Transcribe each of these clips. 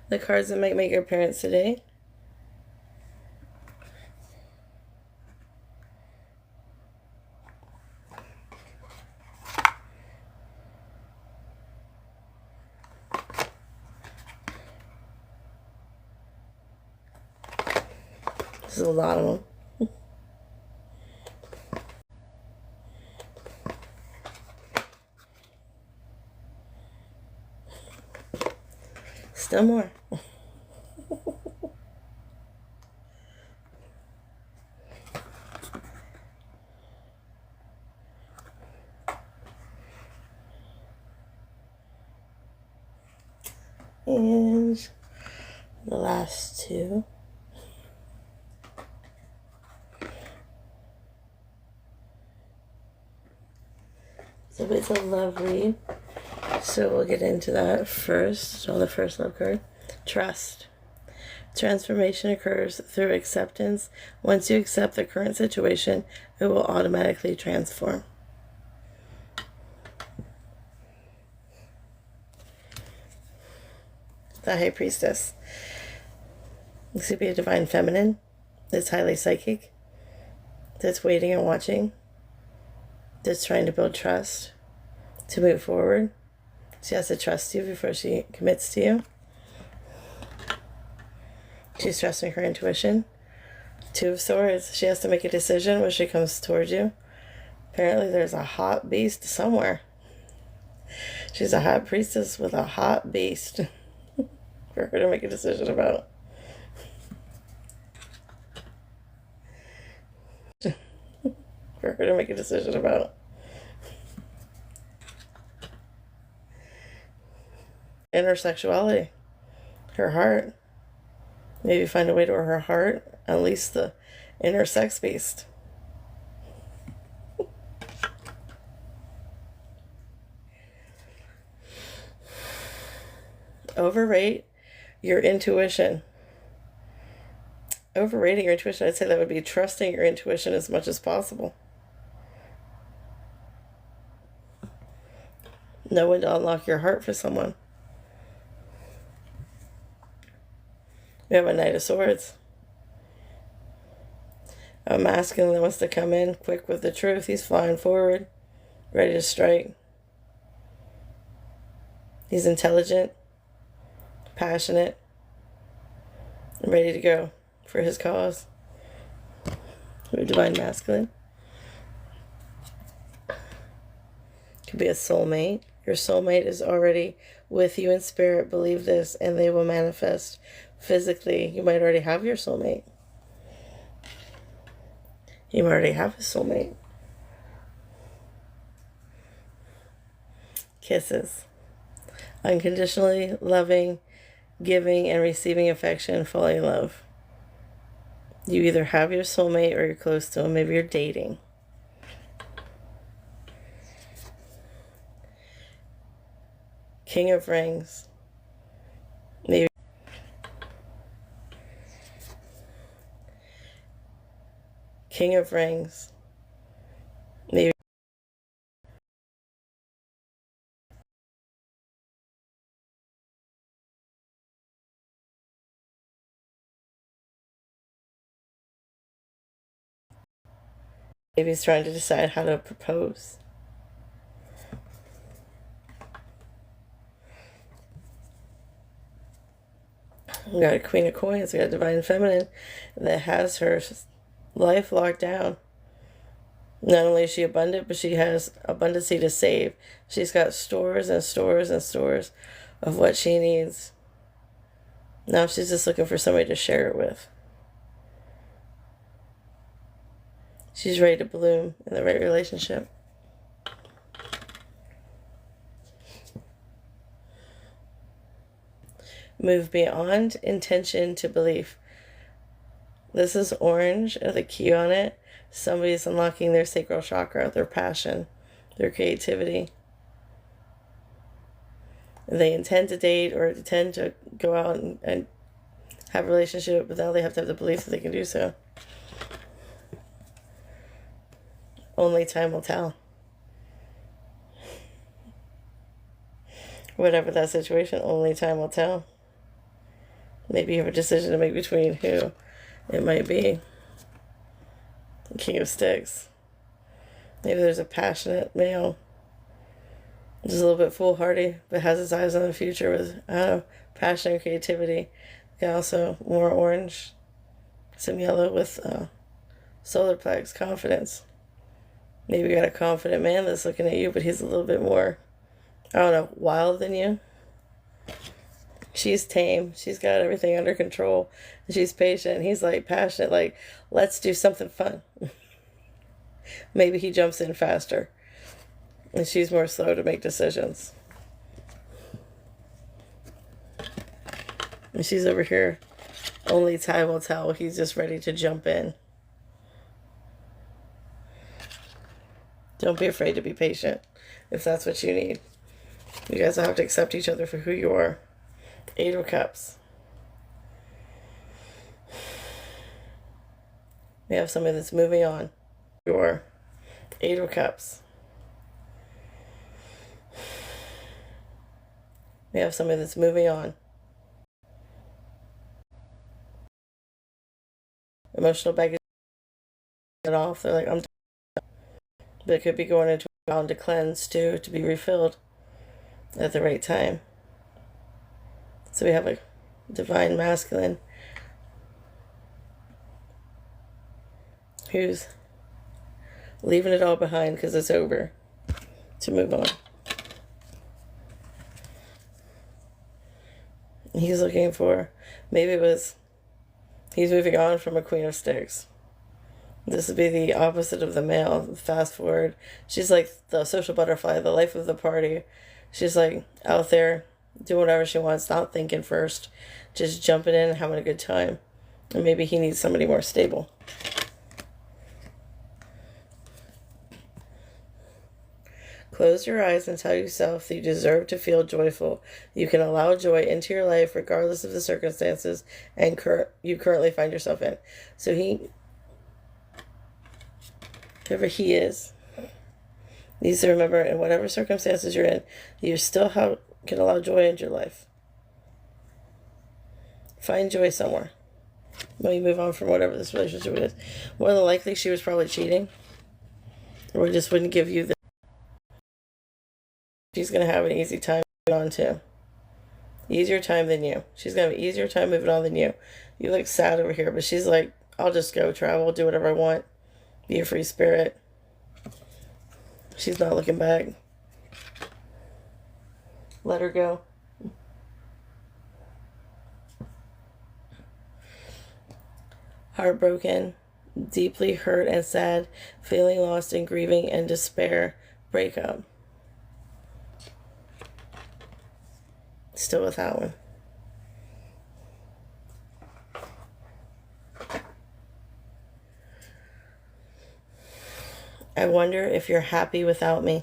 The cards that might make your appearance today. There's a lot of them. Still more. And the last two. So it's a love read. So we'll get into that first. So the first love card. Trust. Transformation occurs through acceptance. Once you accept the current situation, it will automatically transform. The High Priestess. This could be a divine feminine that's highly psychic, that's waiting and watching, that's trying to build trust to move forward. She has to trust you before she commits to you. She's trusting her intuition. Two of Swords. She has to make a decision when she comes towards you. Apparently there's a hot beast somewhere. She's a hot priestess with a hot beast for her to make a decision about. For her to make a decision about. Inner sexuality. Her heart. Maybe find a way to her heart. Unleash the inner sex beast. Overrate your intuition. Overrating your intuition, I'd say that would be trusting your intuition as much as possible. Know when to unlock your heart for someone. We have a Knight of Swords. A masculine that wants to come in quick with the truth. He's flying forward, ready to strike. He's intelligent, passionate, and ready to go for his cause. We're divine masculine. Could be a soulmate. Your soulmate is already with you in spirit. Believe this, and they will manifest physically. You might already have your soulmate. You might already have a soulmate. Kisses. Unconditionally loving, giving, and receiving affection, falling in love. You either have your soulmate or you're close to him. Maybe you're dating. King of Rings. Maybe. King of Rings. Maybe. Maybe he's trying to decide how to propose. We got a Queen of Coins. We got a Divine Feminine that has her life locked down. Not only is she abundant, but she has abundancy to save. She's got stores and stores and stores of what she needs. Now she's just looking for somebody to share it with. She's ready to bloom in the right relationship. Move beyond intention to belief. This is orange with a key on it. Somebody's unlocking their sacral chakra, their passion, their creativity. They intend to date or intend to go out and have a relationship, but now they have to have the belief that they can do so. Only time will tell. Whatever that situation, only time will tell. Maybe you have a decision to make between who it might be. King of Sticks. Maybe there's a passionate male, just a little bit foolhardy, but has his eyes on the future with, I don't know, passion and creativity. And also more orange, some yellow with solar plex, confidence. Maybe you got a confident man that's looking at you, but he's a little bit more, I don't know, wild than you. She's tame. She's got everything under control. She's patient. He's like passionate, like, let's do something fun. Maybe he jumps in faster. And she's more slow to make decisions. And she's over here. Only time will tell. He's just ready to jump in. Don't be afraid to be patient if that's what you need. You guys will have to accept each other for who you are. 8 of Cups. We have somebody that's moving on. Your 8 of Cups. We have somebody that's moving on. Emotional baggage off. They're like, I'm done. But it could be going into a round to cleanse too, to be refilled at the right time. So we have a divine masculine who's leaving it all behind because it's over, to move on. He's looking for, maybe it was, he's moving on from a Queen of Sticks. This would be the opposite of the male. Fast forward. She's like the social butterfly, the life of the party. She's like out there doing whatever she wants, not thinking first, just jumping in and having a good time. And maybe he needs somebody more stable. Close your eyes and tell yourself that you deserve to feel joyful. You can allow joy into your life regardless of the circumstances and you currently find yourself in. So whoever he is, needs to remember in whatever circumstances you're in, you still can allow joy into your life. Find joy somewhere when you move on from whatever this relationship is. More than likely, she was probably cheating, or just wouldn't give you the. She's going to have an easy time moving on too. Easier time than you. She's going to have an easier time moving on than you. You look sad over here, but she's like, I'll just go travel, do whatever I want. Be a free spirit. She's not looking back. Let her go. Heartbroken, deeply hurt and sad, feeling lost and grieving and despair, breakup. Still with that one. I wonder if you're happy without me.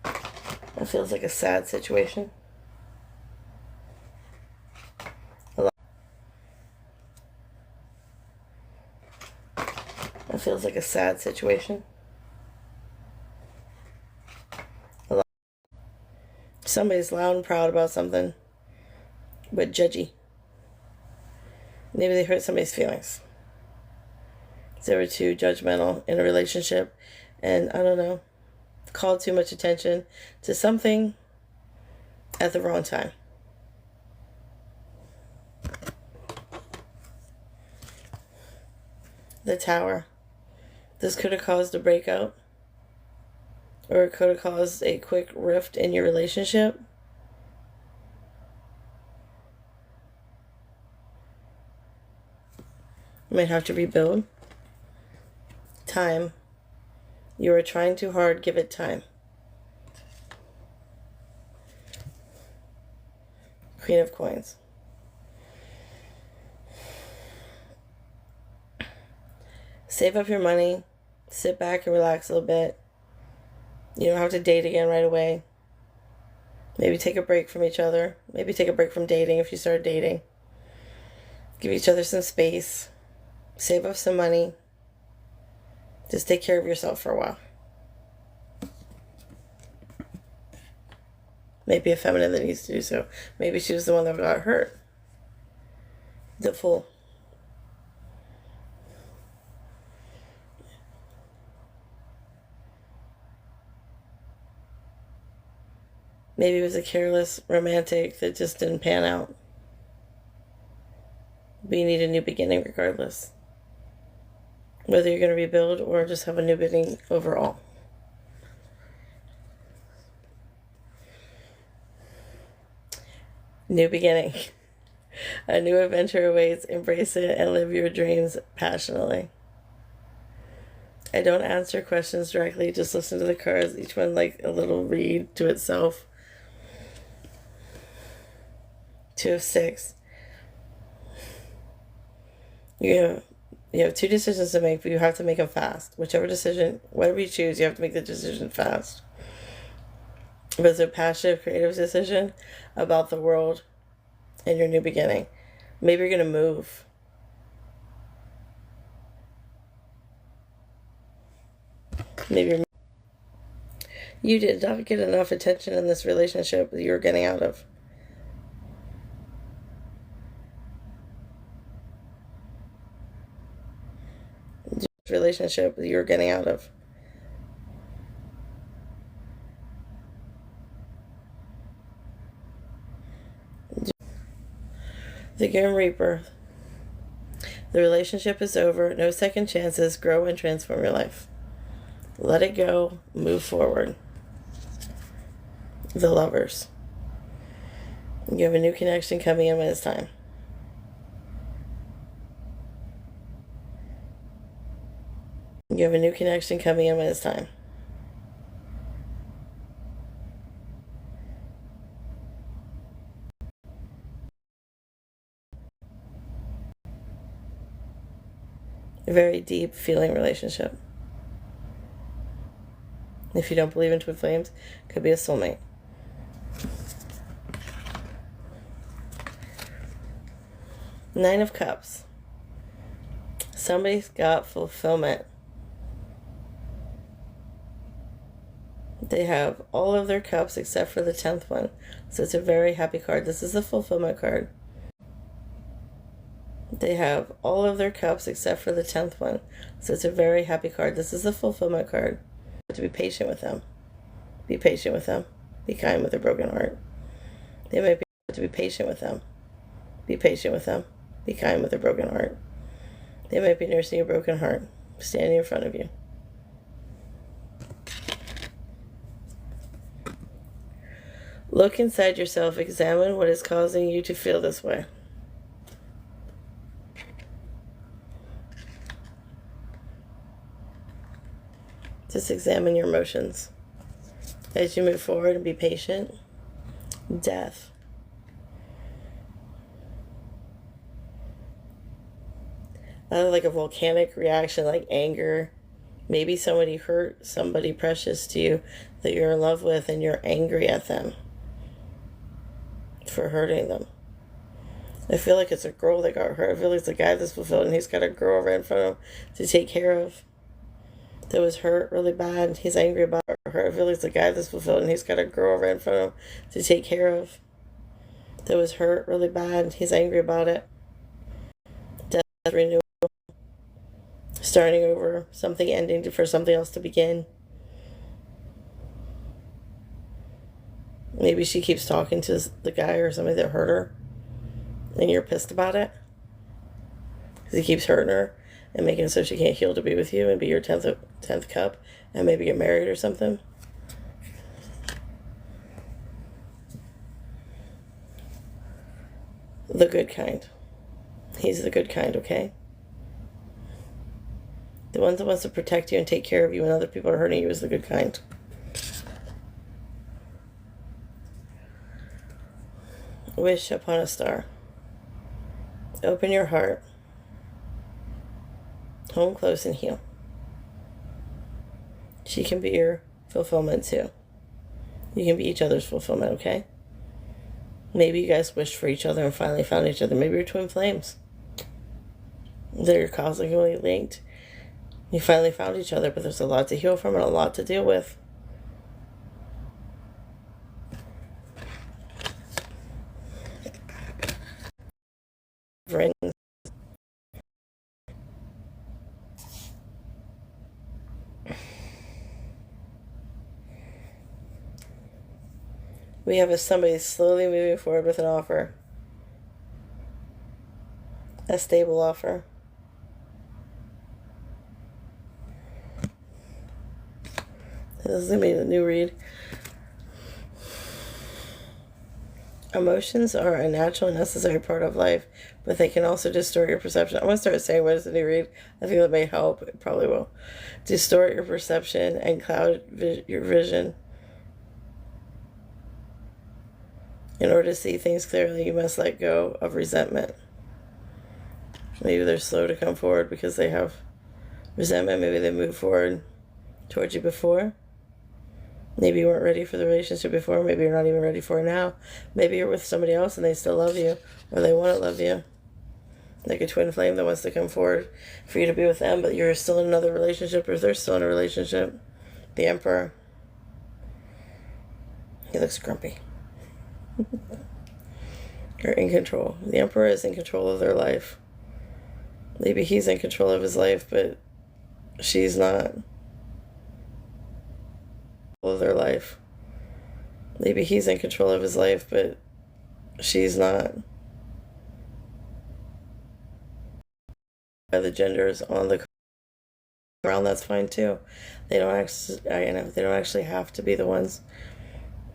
That feels like a sad situation. That feels like a sad situation. Somebody's loud and proud about something, but judgy. Maybe they hurt somebody's feelings. They were too judgmental in a relationship and, I don't know, called too much attention to something at the wrong time. The Tower. This could have caused a breakup, or it could have caused a quick rift in your relationship. You might have to rebuild. Time. You are trying too hard. Give it time. Queen of Coins. Save up your money. Sit back and relax a little bit. You don't have to date again right away. Maybe take a break from each other. Maybe take a break from dating if you start dating. Give each other some space. Save up some money. Just take care of yourself for a while. Maybe a feminine that needs to do so. Maybe she was the one that got hurt. The fool. Maybe it was a careless romantic that just didn't pan out. But you need a new beginning regardless. Whether you're going to rebuild or just have a new beginning overall. New beginning. A new adventure awaits. Embrace it and live your dreams passionately. I don't answer questions directly. Just listen to the cards. Each one like a little read to itself. 2 of 6. You have 2 decisions to make, but you have to make them fast. Whichever decision, whatever you choose, you have to make the decision fast. But it's a passionate, creative decision about the world and your new beginning. Maybe you're going to move. Maybe you did not get enough attention in this relationship that you're getting out of. Relationship that you're getting out of. The Grim Reaper. The relationship is over. No second chances. Grow and transform your life. Let it go. Move forward. The Lovers. You have a new connection coming in when it's time. You have a new connection coming in when it's time. A very deep feeling relationship. If you don't believe in twin flames, could be a soulmate. Nine of Cups. Somebody's got fulfillment. They have all of their cups except for the 10th one. So it's a very happy card. This is the fulfillment card. They have all of their cups except for the 10th one. So it's a very happy card. This is the fulfillment card. To be patient with them. Be patient with them. Be kind with a broken heart. They might be to be patient with them. Be patient with them. Be kind with a broken heart. They might be nursing a broken heart, standing in front of you. Look inside yourself. Examine what is causing you to feel this way. Just examine your emotions as you move forward and be patient. Death. Like a volcanic reaction, like anger. Maybe somebody hurt somebody precious to you that you're in love with and you're angry at them for hurting them. I feel like it's a girl that got hurt. I feel like it's a guy that's fulfilled and he's got a girl right in front of him to take care of that was hurt really bad and he's angry about her. I feel like it's a guy that's fulfilled and he's got a girl right in front of him to take care of that was hurt really bad and he's angry about it. Death, renewal, starting over, something ending for something else to begin. Maybe she keeps talking to the guy or somebody that hurt her and you're pissed about it because he keeps hurting her and making it so she can't heal to be with you and be your 10th cup and maybe get married or something. The good kind. He's the good kind, okay? The one that wants to protect you and take care of you when other people are hurting you is the good kind. Wish upon a star. Open your heart. Hold close and heal. She can be your fulfillment too. You can be each other's fulfillment, okay? Maybe you guys wished for each other and finally found each other. Maybe you're twin flames. They're cosmically linked. You finally found each other, but there's a lot to heal from and a lot to deal with. rings. We have somebody slowly moving forward with an offer. A stable offer. This is going to be the new read. Emotions are a natural and necessary part of life, but they can also distort your perception. I'm going to start saying what is the new read. I think that may help. It probably will. Distort your perception and cloud your vision. In order to see things clearly, you must let go of resentment. Maybe they're slow to come forward because they have resentment. Maybe they moved forward towards you before. Maybe you weren't ready for the relationship before. Maybe you're not even ready for it now. Maybe you're with somebody else and they still love you, or they want to love you. Like a twin flame that wants to come forward for you to be with them, but you're still in another relationship, or they're still in a relationship. The Emperor. He looks grumpy. You're in control. The Emperor is in control of their life. Maybe he's in control of his life, but she's not. Of their life. Maybe he's in control of his life, but she's not. The genders on the ground, that's fine too. They don't actually, they don't actually have to be the ones.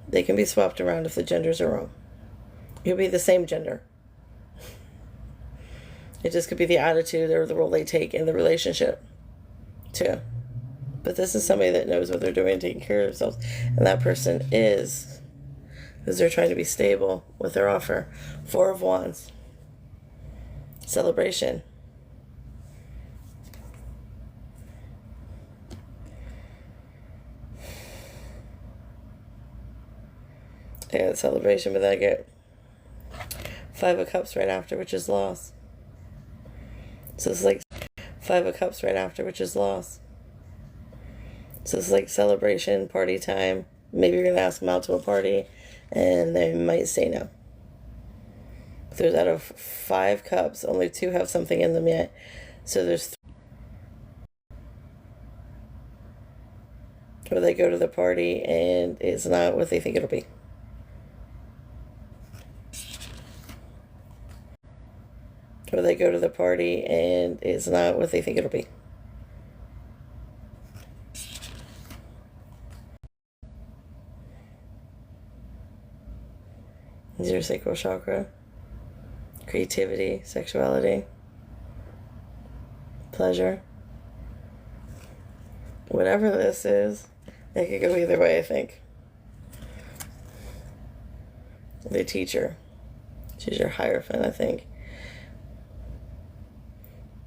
They can be swapped around if the genders are wrong. You'll be the same gender. It just could be the attitude or the role they take in the relationship, too. But this is somebody that knows what they're doing, taking care of themselves. And that person is, because they're trying to be stable with their offer. Four of Wands. Celebration. I got celebration, but then I get Five of Cups right after, which is loss. So it's like Five of Cups right after, which is loss. So it's like celebration, party time. Maybe you're going to ask them out to a party, and they might say no. There's out of 5 cups, only 2 have something in them yet. So there's 3. Or they go to the party, and it's not what they think it'll be. Or they go to the party, and it's not what they think it'll be. Your sacral chakra, creativity, sexuality, pleasure. Whatever this is, it could go either way, I think. The teacher. She's your Hierophant, I think.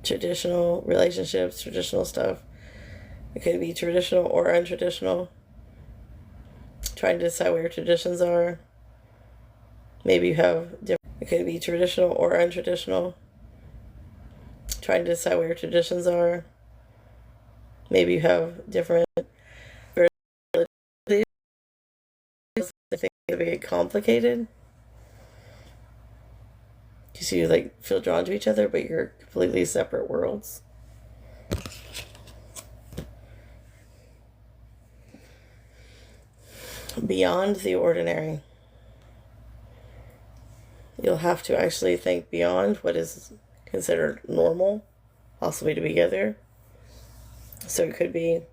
Traditional relationships, traditional stuff. It could be traditional or untraditional. Trying to decide what your traditions are. Maybe you have different, it could be traditional or untraditional. Trying to decide what your traditions are. Maybe you have different religions. I think it would get complicated. Because you like feel drawn to each other, but you're completely separate worlds. Beyond the ordinary. You'll have to actually think beyond what is considered normal, possibly to be together. So it could be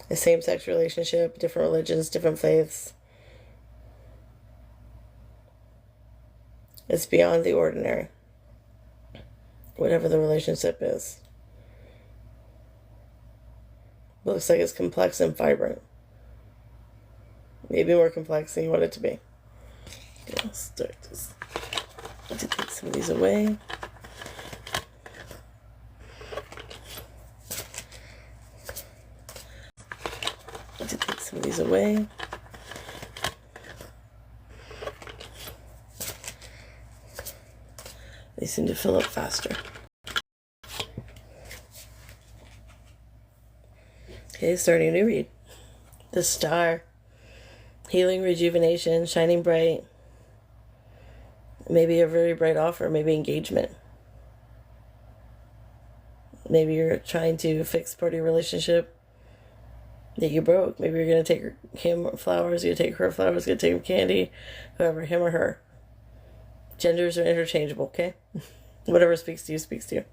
a same-sex relationship, different religions, different faiths. It's beyond the ordinary, whatever the relationship is. It looks like it's complex and vibrant. Maybe more complex than you want it to be. Okay, let's start this. To take some of these away. To take some of these away. They seem to fill up faster. Okay, starting a new read. The Star. Healing, rejuvenation, shining bright. Maybe a very bright offer, maybe engagement. Maybe you're trying to fix part of your relationship that you broke. Maybe you're going to take him flowers, you're going to take her flowers, you're going to take him candy, whoever, him or her. Genders are interchangeable, okay? Whatever speaks to you, speaks to you.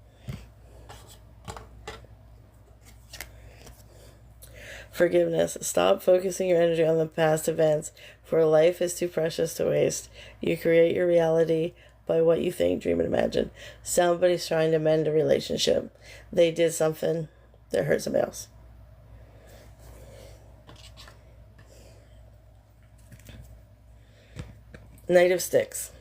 Forgiveness. Stop focusing your energy on the past events, for life is too precious to waste. You create your reality by what you think, dream, and imagine. Somebody's trying to mend a relationship. They did something that hurt somebody else. Knight of Sticks.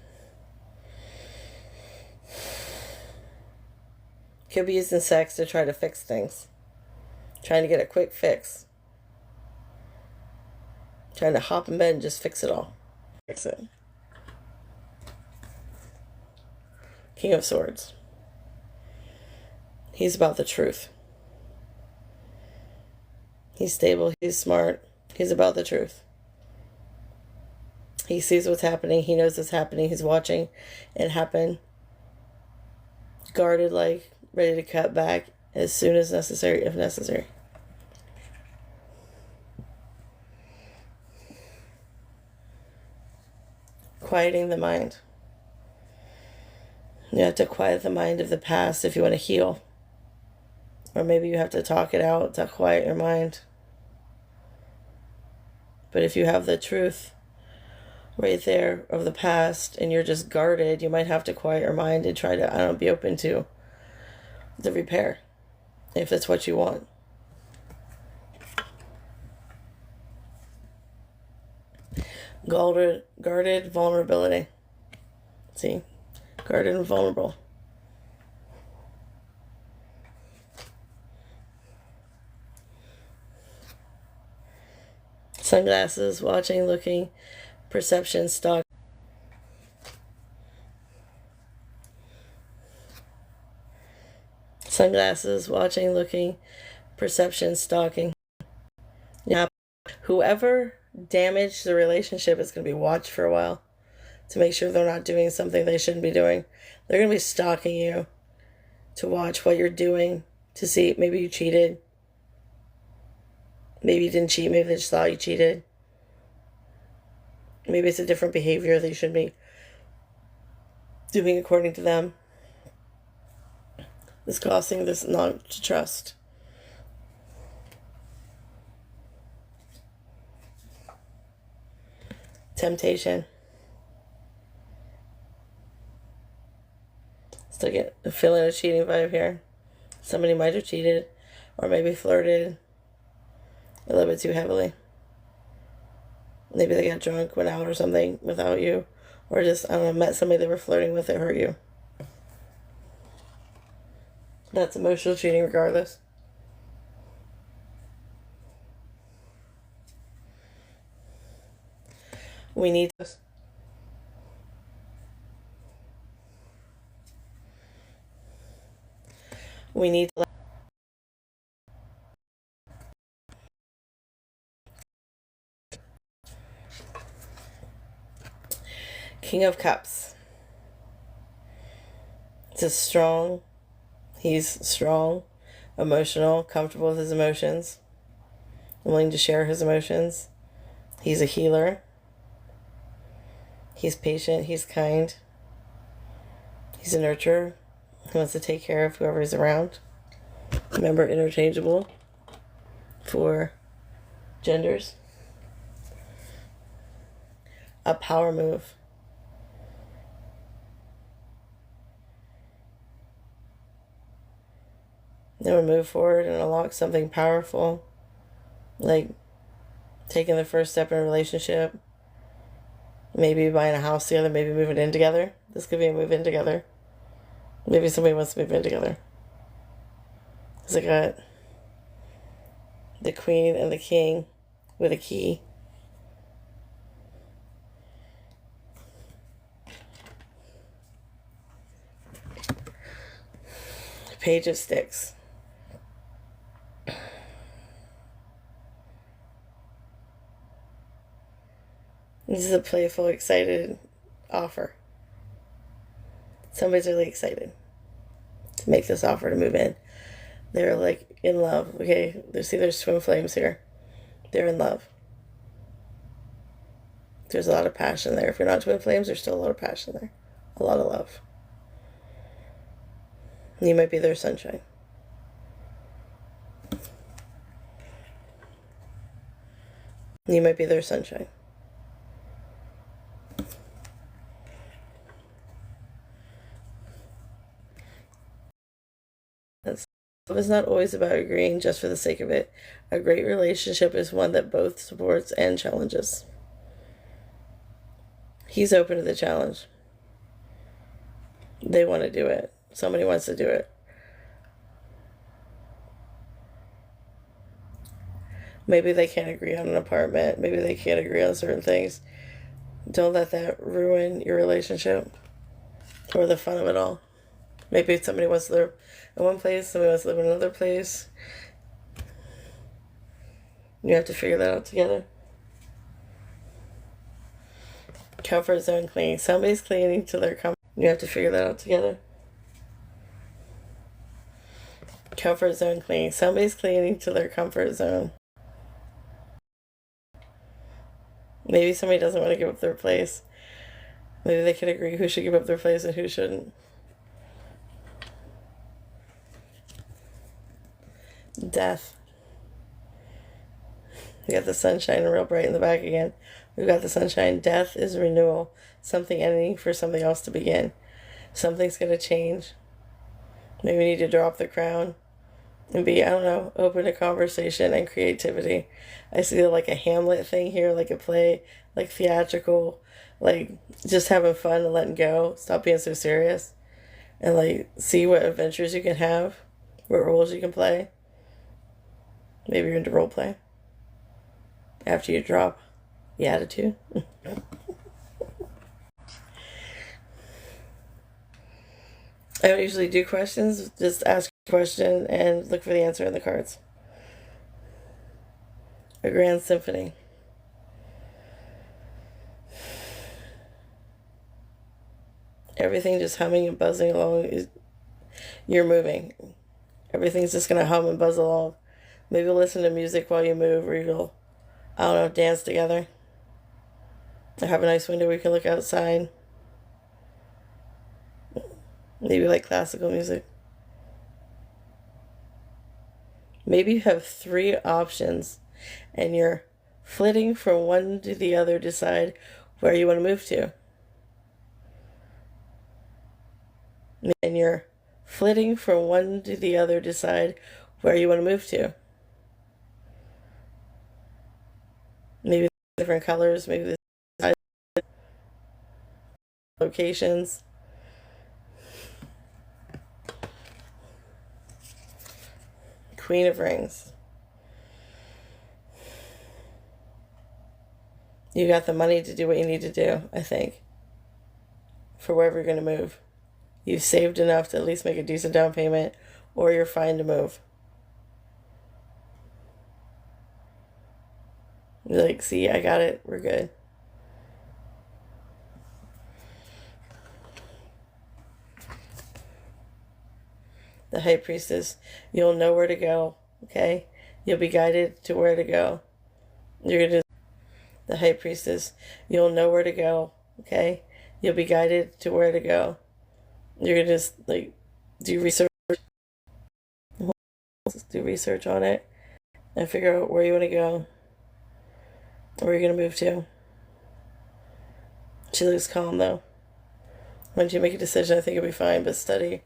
Could be used in sex to try to fix things. Trying to get a quick fix. Trying to hop in bed and just fix it all. Fix it. King of Swords. He's about the truth. He's stable. He's smart. He's about the truth. He sees what's happening. He knows what's happening. He's watching it happen. Guarded, like ready to cut back as soon as necessary, if necessary. Quieting the mind. You have to quiet the mind of the past if you want to heal. Or maybe you have to talk it out to quiet your mind. But if you have the truth right there of the past and you're just guarded, you might have to quiet your mind and try to, be open to the repair, if that's what you want. Guarded vulnerability. See? Guarded and vulnerable. Sunglasses, watching, looking, perception, stalk. Sunglasses, watching, looking, perception, stalking. Yeah. Whoever damaged the relationship is going to be watched for a while to make sure they're not doing something they shouldn't be doing. They're going to be stalking you to watch what you're doing, to see maybe you cheated. Maybe you didn't cheat. Maybe they just thought you cheated. Maybe it's a different behavior that you shouldn't be doing according to them. It's causing this not to trust. Temptation. Still get a feeling of cheating vibe here. Somebody might have cheated or maybe flirted a little bit too heavily. Maybe they got drunk, went out or something without you, or just, met somebody they were flirting with that hurt you. That's emotional cheating regardless. We need this. We need to King of Cups. He's strong, emotional, comfortable with his emotions, willing to share his emotions. He's a healer. He's patient. He's kind. He's a nurturer. He wants to take care of whoever is around. Remember, interchangeable for genders. A power move. Then we move forward and unlock something powerful, like taking the first step in a relationship, maybe buying a house together, maybe moving in together. This could be a move in together. Maybe somebody wants to move in together. Because I got the queen and the king with a key. Page of Sticks. This is a playful, excited offer. Somebody's really excited to make this offer to move in. They're like in love. Okay, there's twin flames here. They're in love. There's a lot of passion there. If you're not twin flames, there's still a lot of passion there. A lot of love. You might be their sunshine. You might be their sunshine. Love is not always about agreeing just for the sake of it. A great relationship is one that both supports and challenges. He's open to the challenge. They want to do it. Somebody wants to do it. Maybe they can't agree on an apartment. Maybe they can't agree on certain things. Don't let that ruin your relationship or the fun of it all. Maybe somebody wants to live in one place, somebody wants to live in another place. You have to figure that out together. Comfort zone cleaning. Somebody's cleaning to their comfort. You have to figure that out together. Comfort zone cleaning. Somebody's cleaning to their comfort zone. Maybe somebody doesn't want to give up their place. Maybe they can agree who should give up their place and who shouldn't. Death. We got the sunshine real bright in the back again. We've got the sunshine. Death is renewal. Something ending for something else to begin. Something's going to change. Maybe we need to drop the crown and be, I don't know, open to conversation and creativity. I see like a Hamlet thing here, like a play, like theatrical, like just having fun and letting go. Stop being so serious. And like see what adventures you can have, what roles you can play. Maybe you're into role play. After you drop the attitude. I don't usually do questions, just ask a question and look for the answer in the cards. A grand symphony. Everything just humming and buzzing along. You're moving. Everything's just going to hum and buzz along. Maybe listen to music while you move, or you'll, I don't know, dance together. Or have a nice window where you can look outside. Maybe like classical music. Maybe you have 3 options and you're flitting from one to the other, decide where you want to move to. And you're flitting from one to the other, decide where you want to move to. Maybe different colors, maybe the locations. Queen of Rings. You got the money to do what you need to do, I think, for wherever you're going to move. You've saved enough to at least make a decent down payment, or you're fine to move. You're like, see, I got it. We're good. The High Priestess. You'll know where to go, okay? You'll be guided to where to go. You're going to... The High Priestess. You'll know where to go, okay? You'll be guided to where to go. You're going to just, like, do research. Do research on it and figure out where you want to go, where you're going to move to. She looks calm, though. Once you make a decision, I think you'll be fine, but study.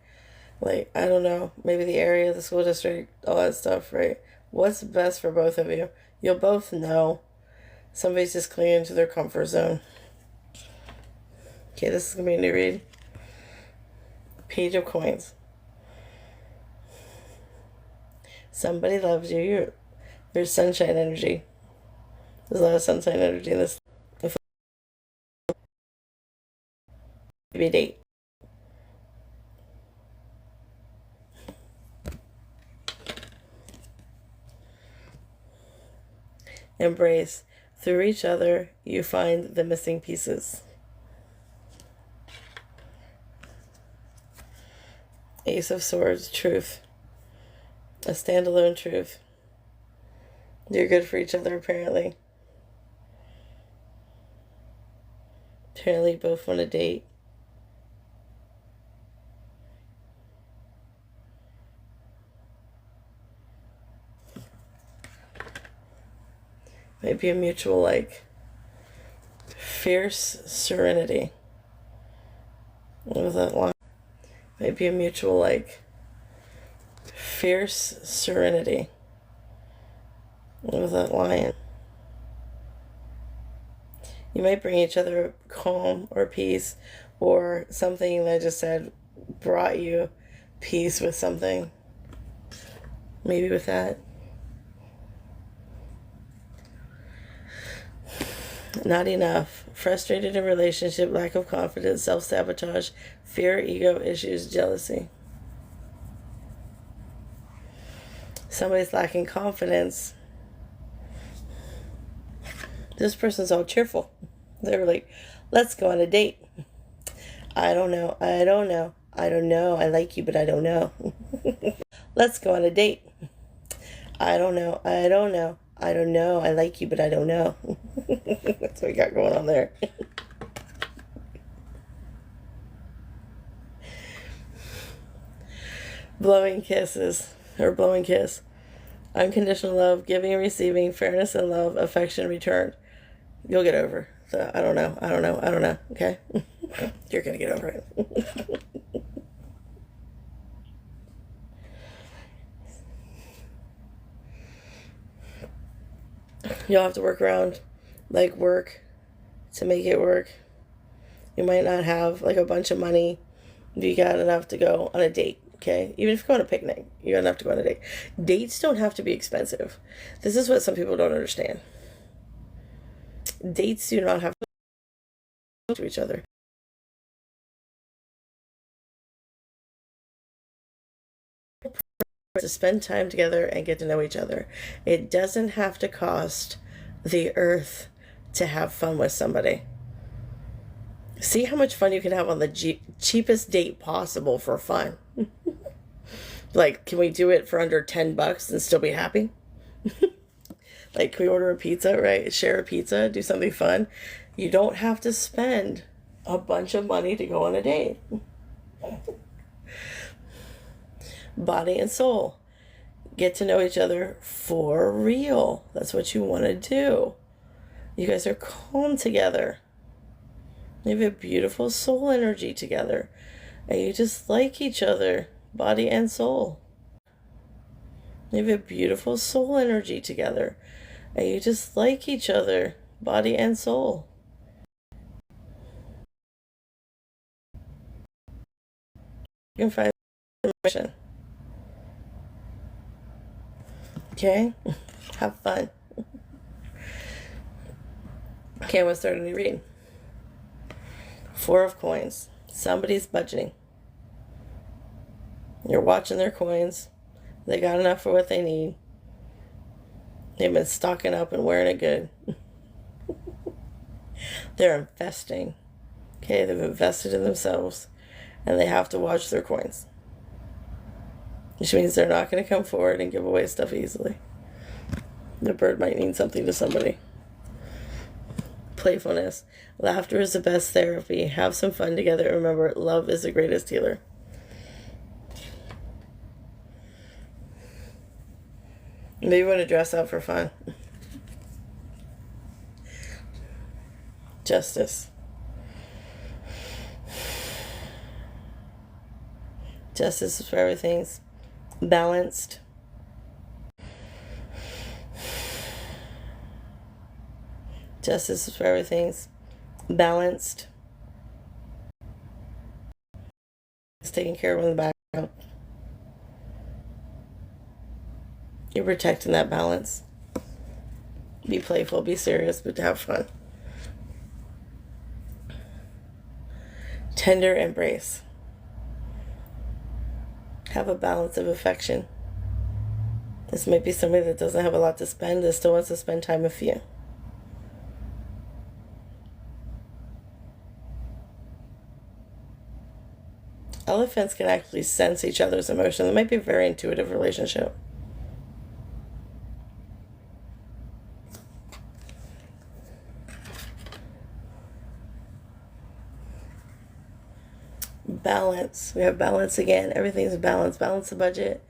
Like, I don't know, maybe the area, the school district, all that stuff, right? What's best for both of you? You'll both know. Somebody's just clinging to their comfort zone. Okay, this is going to be a new read. Page of Coins. Somebody loves you. There's sunshine energy. There's a lot of sunshine energy in this. Maybe a date. Embrace. Through each other, you find the missing pieces. Ace of Swords, truth. A standalone truth. You're good for each other, apparently. Apparently, both want to date. Maybe a mutual, like, fierce serenity. What was that line? Maybe a mutual, like, fierce serenity. What was that lion? You might bring each other calm or peace, or something that I just said brought you peace with something. Maybe with that. Not enough. Frustrated in relationship, lack of confidence, self-sabotage, fear, ego issues, jealousy. Somebody's lacking confidence. This person's all cheerful. They're like, let's go on a date. I don't know. I don't know. I don't know. I like you, but I don't know. Let's go on a date. I don't know. I don't know. I don't know. I like you, but I don't know. That's what we got going on there. Blowing kisses, or blowing kiss. Unconditional love, giving and receiving, fairness and love, affection returned. You'll get over. So I don't know. I don't know. I don't know. Okay? You're going to get over it. You'll have to work around, like, work to make it work. You might not have, like, a bunch of money. You got enough to go on a date. Okay, even if you go on a picnic, you don't have to go on a date. Dates don't have to be expensive. This is what some people don't understand. Dates do not have to talk to each other. To spend time together and get to know each other. It doesn't have to cost the earth to have fun with somebody. See how much fun you can have on the cheapest date possible for fun. Like, can we do it for under $10 and still be happy? Like, can we order a pizza, right? Share a pizza, do something fun. You don't have to spend a bunch of money to go on a date. Body and soul. Get to know each other for real. That's what you want to do. You guys are calm together. You have a beautiful soul energy together. And you just like each other, body and soul. You have a beautiful soul energy together. And you just like each other, body and soul. You can find information. Okay? Have fun. Okay, I'm going to start a new reading. 4 of coins. Somebody's budgeting. You're watching their coins. They got enough for what they need. They've been stocking up and wearing it good. They're investing. Okay, they've invested in themselves. And they have to watch their coins. Which means they're not going to come forward and give away stuff easily. The bird might mean something to somebody. Playfulness. Laughter is the best therapy. Have some fun together. Remember, love is the greatest healer. Maybe you want to dress up for fun. Justice. Justice is for everything's balanced. Justice is for everything's balanced. It's taking care of in the background. You're protecting that balance. Be playful, be serious, but have fun. Tender embrace. Have a balance of affection. This might be somebody that doesn't have a lot to spend, that still wants to spend time with you. Elephants can actually sense each other's emotion. It might be a very intuitive relationship. Balance. We have balance again. Everything's balance. Balance the budget.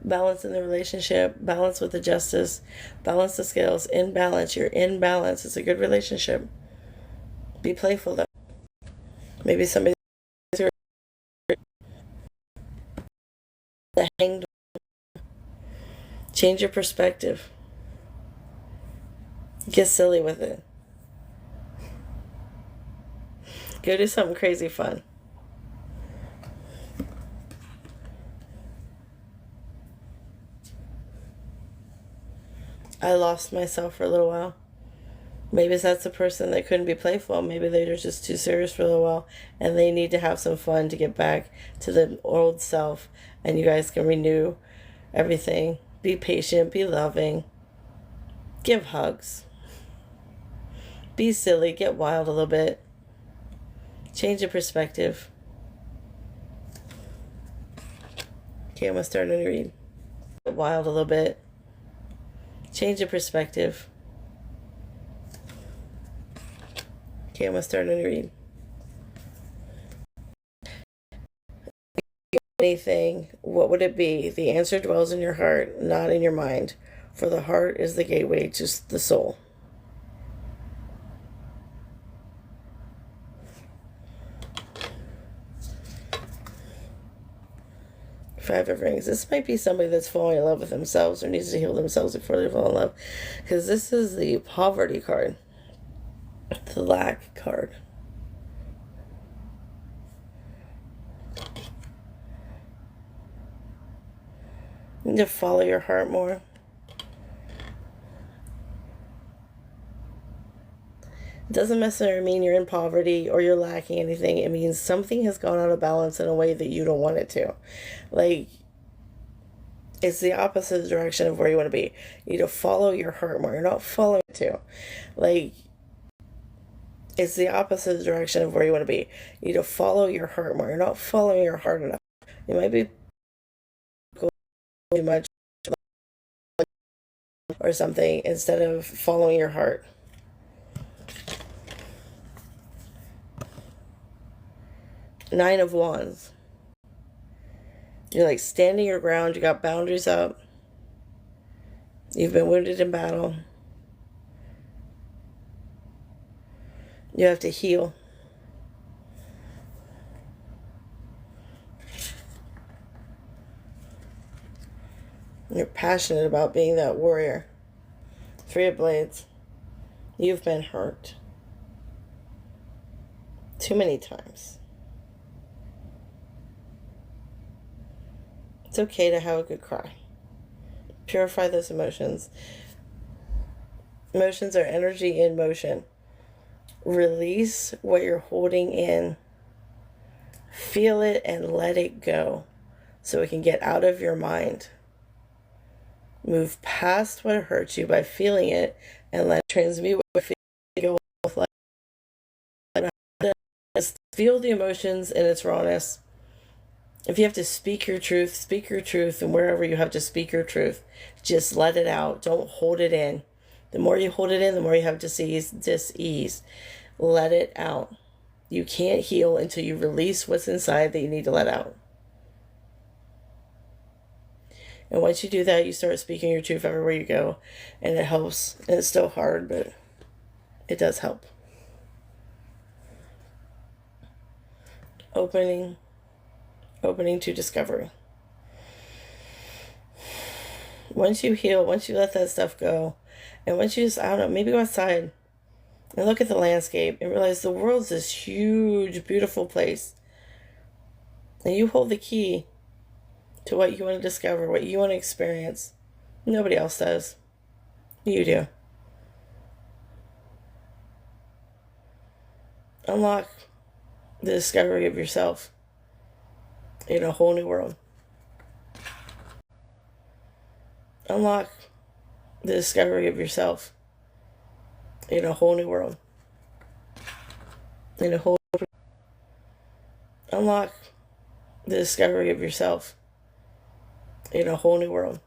Balance in the relationship. Balance with the justice. Balance the scales. In balance. You're in balance. It's a good relationship. Be playful though. Maybe somebody the hanged. Change your perspective. Get silly with it. Go do something crazy fun. I lost myself for a little while. Maybe that's the person that couldn't be playful. Maybe they're just too serious for a little while and they need to have some fun to get back to the old self. And you guys can renew everything. Be patient. Be loving. Give hugs. Be silly. Get wild a little bit. Change your perspective. Okay, I'm going to start a new read. Get wild a little bit. Change your perspective. Okay, I'm going to start a new read. Anything, what would it be? The answer dwells in your heart, not in your mind. For the heart is the gateway to the soul. Five of Rings. This might be somebody that's falling in love with themselves or needs to heal themselves before they fall in love. Because this is the poverty card. The lack card. You need to follow your heart more. It doesn't necessarily mean you're in poverty or you're lacking anything. It means something has gone out of balance in a way that you don't want it to. Like, it's the opposite direction of where you want to be. You need to follow your heart more. You're not following it to. Like, it's the opposite direction of where you want to be. You need to follow your heart more. You're not following your heart enough. You might be too much or something instead of following your heart. Nine of Wands. You're like standing your ground. You got boundaries up. You've been wounded in battle. You have to heal. You're passionate about being that warrior. Three of Blades. You've been hurt. Too many times. It's okay to have a good cry. Purify those emotions. Emotions are energy in motion. Release what you're holding in. Feel it and let it go so it can get out of your mind. Move past what hurts you by feeling it and let it transmute what you feel. Feel the emotions in its rawness. If you have to speak your truth, and wherever you have to speak your truth, just let it out. Don't hold it in. The more you hold it in, the more you have dis-ease. Let it out. You can't heal until you release what's inside that you need to let out. And once you do that, you start speaking your truth everywhere you go, and it helps. And it's still hard, but it does help. Opening to discovery. Once you heal, once you let that stuff go, and once you just, I don't know, maybe go outside and look at the landscape and realize the world's this huge, beautiful place. And you hold the key to what you want to discover, what you want to experience. Nobody else does. You do. Unlock the discovery of yourself in a whole new world. Unlock the discovery of yourself in a whole new world. Unlock the discovery of yourself in a whole new world.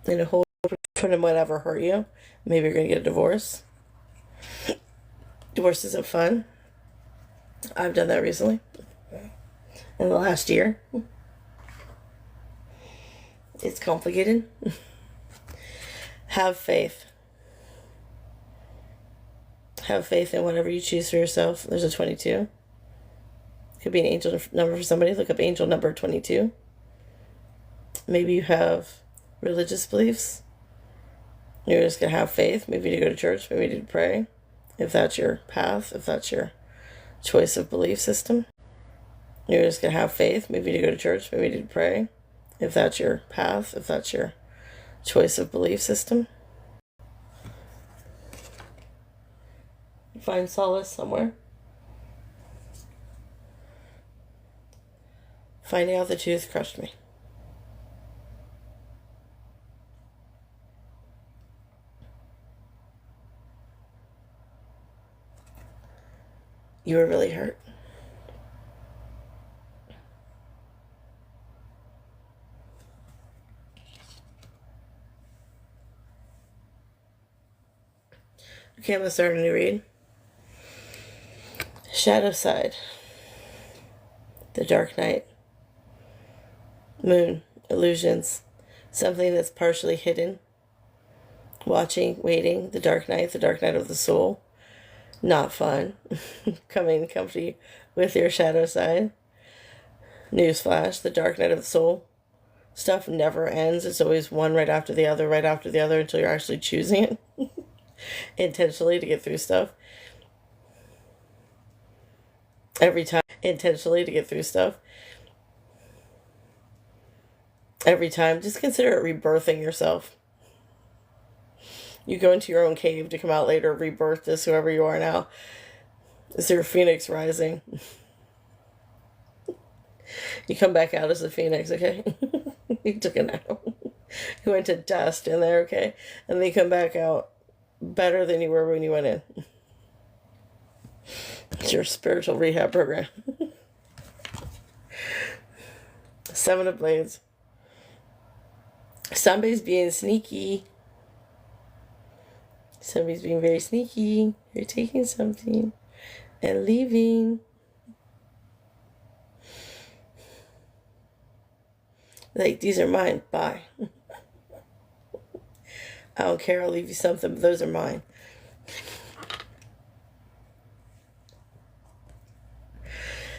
From whatever hurt you. Maybe you're going to get a divorce. Divorce isn't fun. I've done that recently in the last year. It's complicated. Have faith. Have faith in whatever you choose for yourself. There's a 22. Could be an angel number for somebody. Look up angel number 22. Maybe you have religious beliefs. You're just going to have faith. Maybe you need to go to church. Maybe you need to pray. If that's your path, if that's your choice of belief system. You're just going to have faith. Maybe you need to go to church. Maybe you need to pray. If that's your path, if that's your choice of belief system. Find solace somewhere. Finding out the truth crushed me. You were really hurt. Okay, I'm going to start a new read. Shadow side. The dark night. Moon. Illusions. Something that's partially hidden. Watching, waiting. The dark night of the soul. Not fun. Coming comfy with your shadow side. Newsflash. The dark night of the soul. Stuff never ends. It's always one right after the other until you're actually choosing it intentionally to get through stuff. Every time, intentionally to get through stuff. Every time, just consider it rebirthing yourself. You go into your own cave to come out later, rebirth this, whoever you are now. It's your phoenix rising. You come back out as a phoenix, okay? You took a nap. You went to dust in there, okay? And then you come back out better than you were when you went in. It's your spiritual rehab program. Seven of Blades. Somebody's being sneaky. Somebody's being very sneaky. You're taking something and leaving. Like, these are mine. Bye. I don't care. I'll leave you something, but those are mine.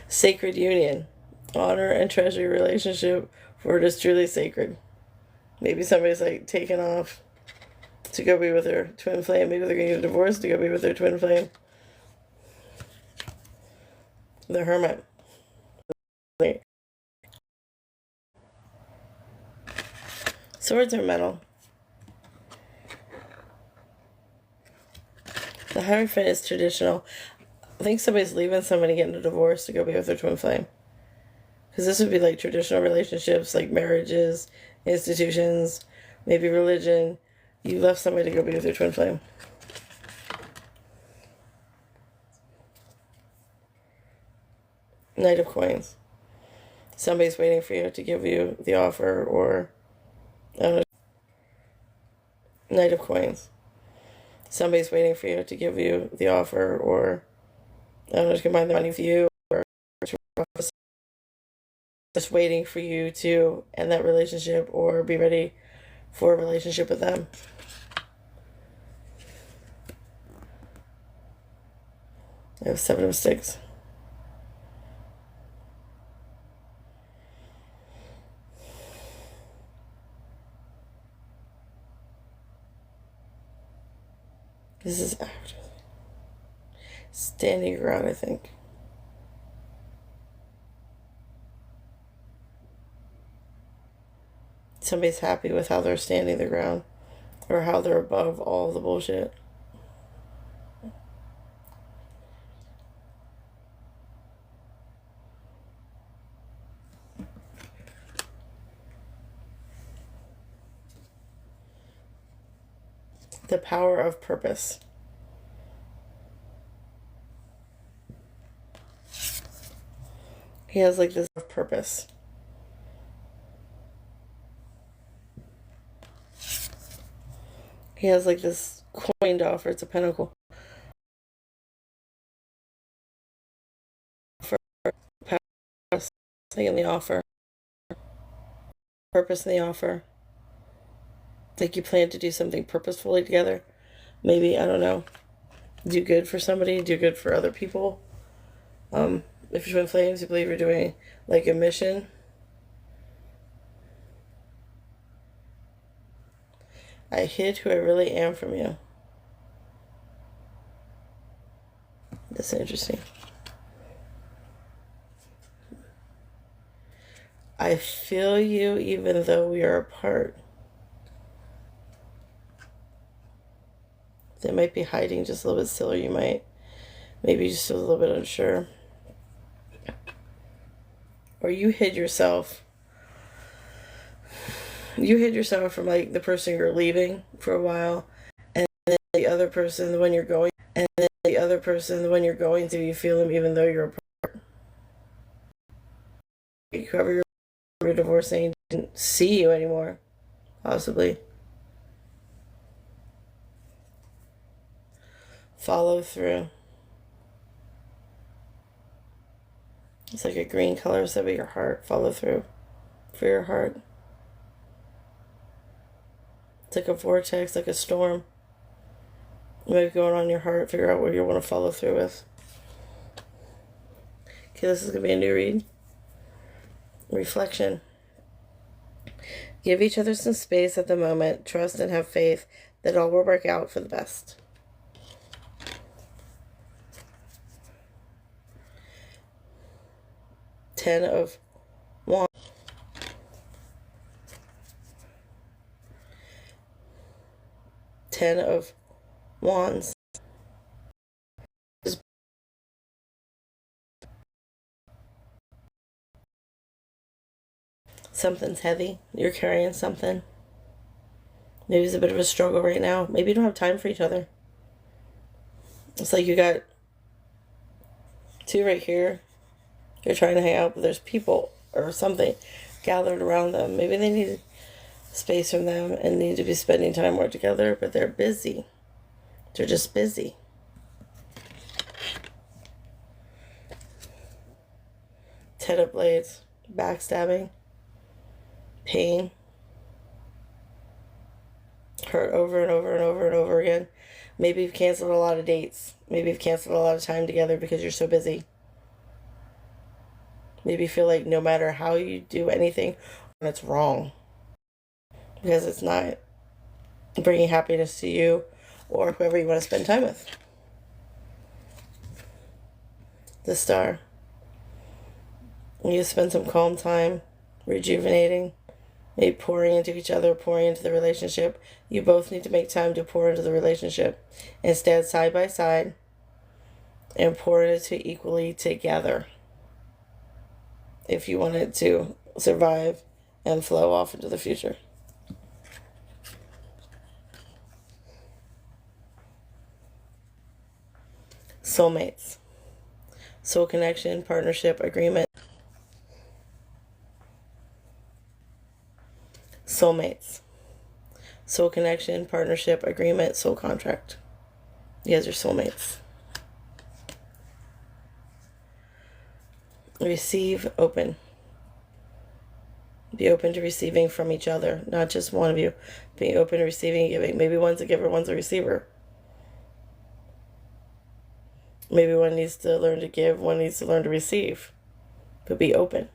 Sacred union. Honor and treasure your relationship, for it is truly sacred. Maybe somebody's like taking off to go be with their twin flame. Maybe they're going to get a divorce to go be with their twin flame. The Hermit. Swords are metal. The Hierophant is traditional. I think somebody's leaving somebody getting a divorce to go be with their twin flame. Because this would be like traditional relationships, like marriages, institutions, maybe religion. You left somebody to go be with your twin flame. Knight of Coins. Somebody's waiting for you to give you the offer, or I don't know. Knight of Coins. Somebody's waiting for you to give you the offer, or I don't know, to combine the money with you, or just waiting for you to end that relationship or be ready for a relationship with them. I have 7 of Sticks. This is standing your ground, I think. Somebody's happy with how they're standing their ground, or how they're above all the bullshit. The power of purpose. He has like this purpose. He has like this coin to offer. It's a pentacle. Like in the offer. Purpose in the offer. Like you plan to do something purposefully together. Maybe, I don't know, do good for somebody, do good for other people. If you're twin flames, you believe you're doing like a mission. I hid who I really am from you. That's interesting. I feel you even though we are apart. They might be hiding just a little bit still, or you might maybe just a little bit unsure. Or you hid yourself. You hid yourself from like the person you're leaving for a while, and then the other person, the one you're going, and then the other person, the one you're going to, you feel them even though you're apart. Whoever you're divorcing didn't see you anymore, possibly. Follow through. It's like a green color, so your heart. Follow through for your heart. It's like a vortex, like a storm. You might be going on your heart, figure out what you want to follow through with. Okay, this is going to be a new read. Reflection. Give each other some space at the moment. Trust and have faith that all will work out for the best. Ten of Wands. Ten of Wands. Something's heavy. You're carrying something. Maybe it's a bit of a struggle right now. Maybe you don't have time for each other. It's like you got two right here. You're trying to hang out, but there's people or something gathered around them. Maybe they need space from them and need to be spending time more together, but they're busy. They're just busy. Ten of Blades. Backstabbing. Pain. Hurt over and over and over and over again. Maybe you've canceled a lot of dates. Maybe you've canceled a lot of time together because you're so busy. Maybe you feel like no matter how you do anything, it's wrong. Because it's not bringing happiness to you or whoever you want to spend time with. The Star. You spend some calm time, rejuvenating, maybe pouring into each other, pouring into the relationship. You both need to make time to pour into the relationship and stand side by side and pour into equally together if you want it to survive and flow off into the future. Soulmates. Soul connection, partnership, agreement. Soulmates. Soul connection, partnership, agreement, soul contract. You guys are soulmates. Receive, open. Be open to receiving from each other, not just one of you. Be open to receiving and giving. Maybe one's a giver, one's a receiver. Maybe one needs to learn to give, one needs to learn to receive. But be open.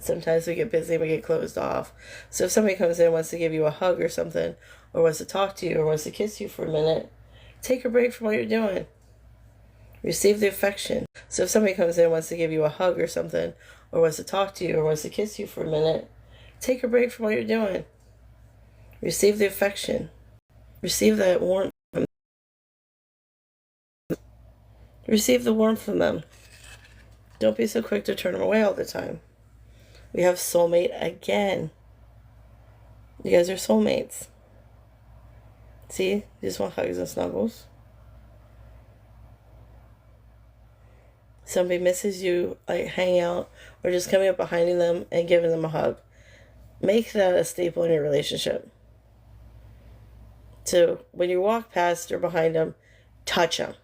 Sometimes we get busy and we get closed off. So if somebody comes in and wants to give you a hug or something, or wants to talk to you, or wants to kiss you for a minute, take a break from what you're doing. Receive the affection. So if somebody comes in and wants to give you a hug or something, or wants to talk to you, or wants to kiss you for a minute, take a break from what you're doing. Receive the affection. Receive that warmth. Receive the warmth from them. Don't be so quick to turn them away all the time. We have soulmate again. You guys are soulmates. See? You just want hugs and snuggles. Somebody misses you, like hang out, or just coming up behind them and giving them a hug. Make that a staple in your relationship. So when you walk past or behind them, touch them.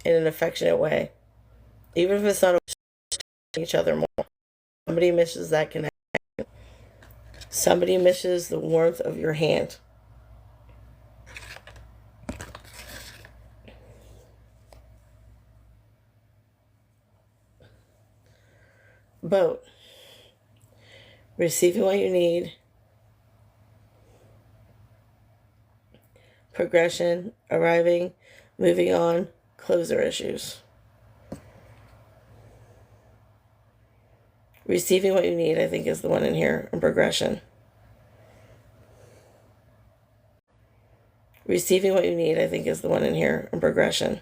in an affectionate way. Even if it's not each other more. Somebody misses that connection. Somebody misses the warmth of your hand. Boat. Receiving what you need. Progression. Arriving. Moving on. Closer issues. Receiving what you need, I think, is the one in here. And progression. Receiving what you need, I think, is the one in here. And progression.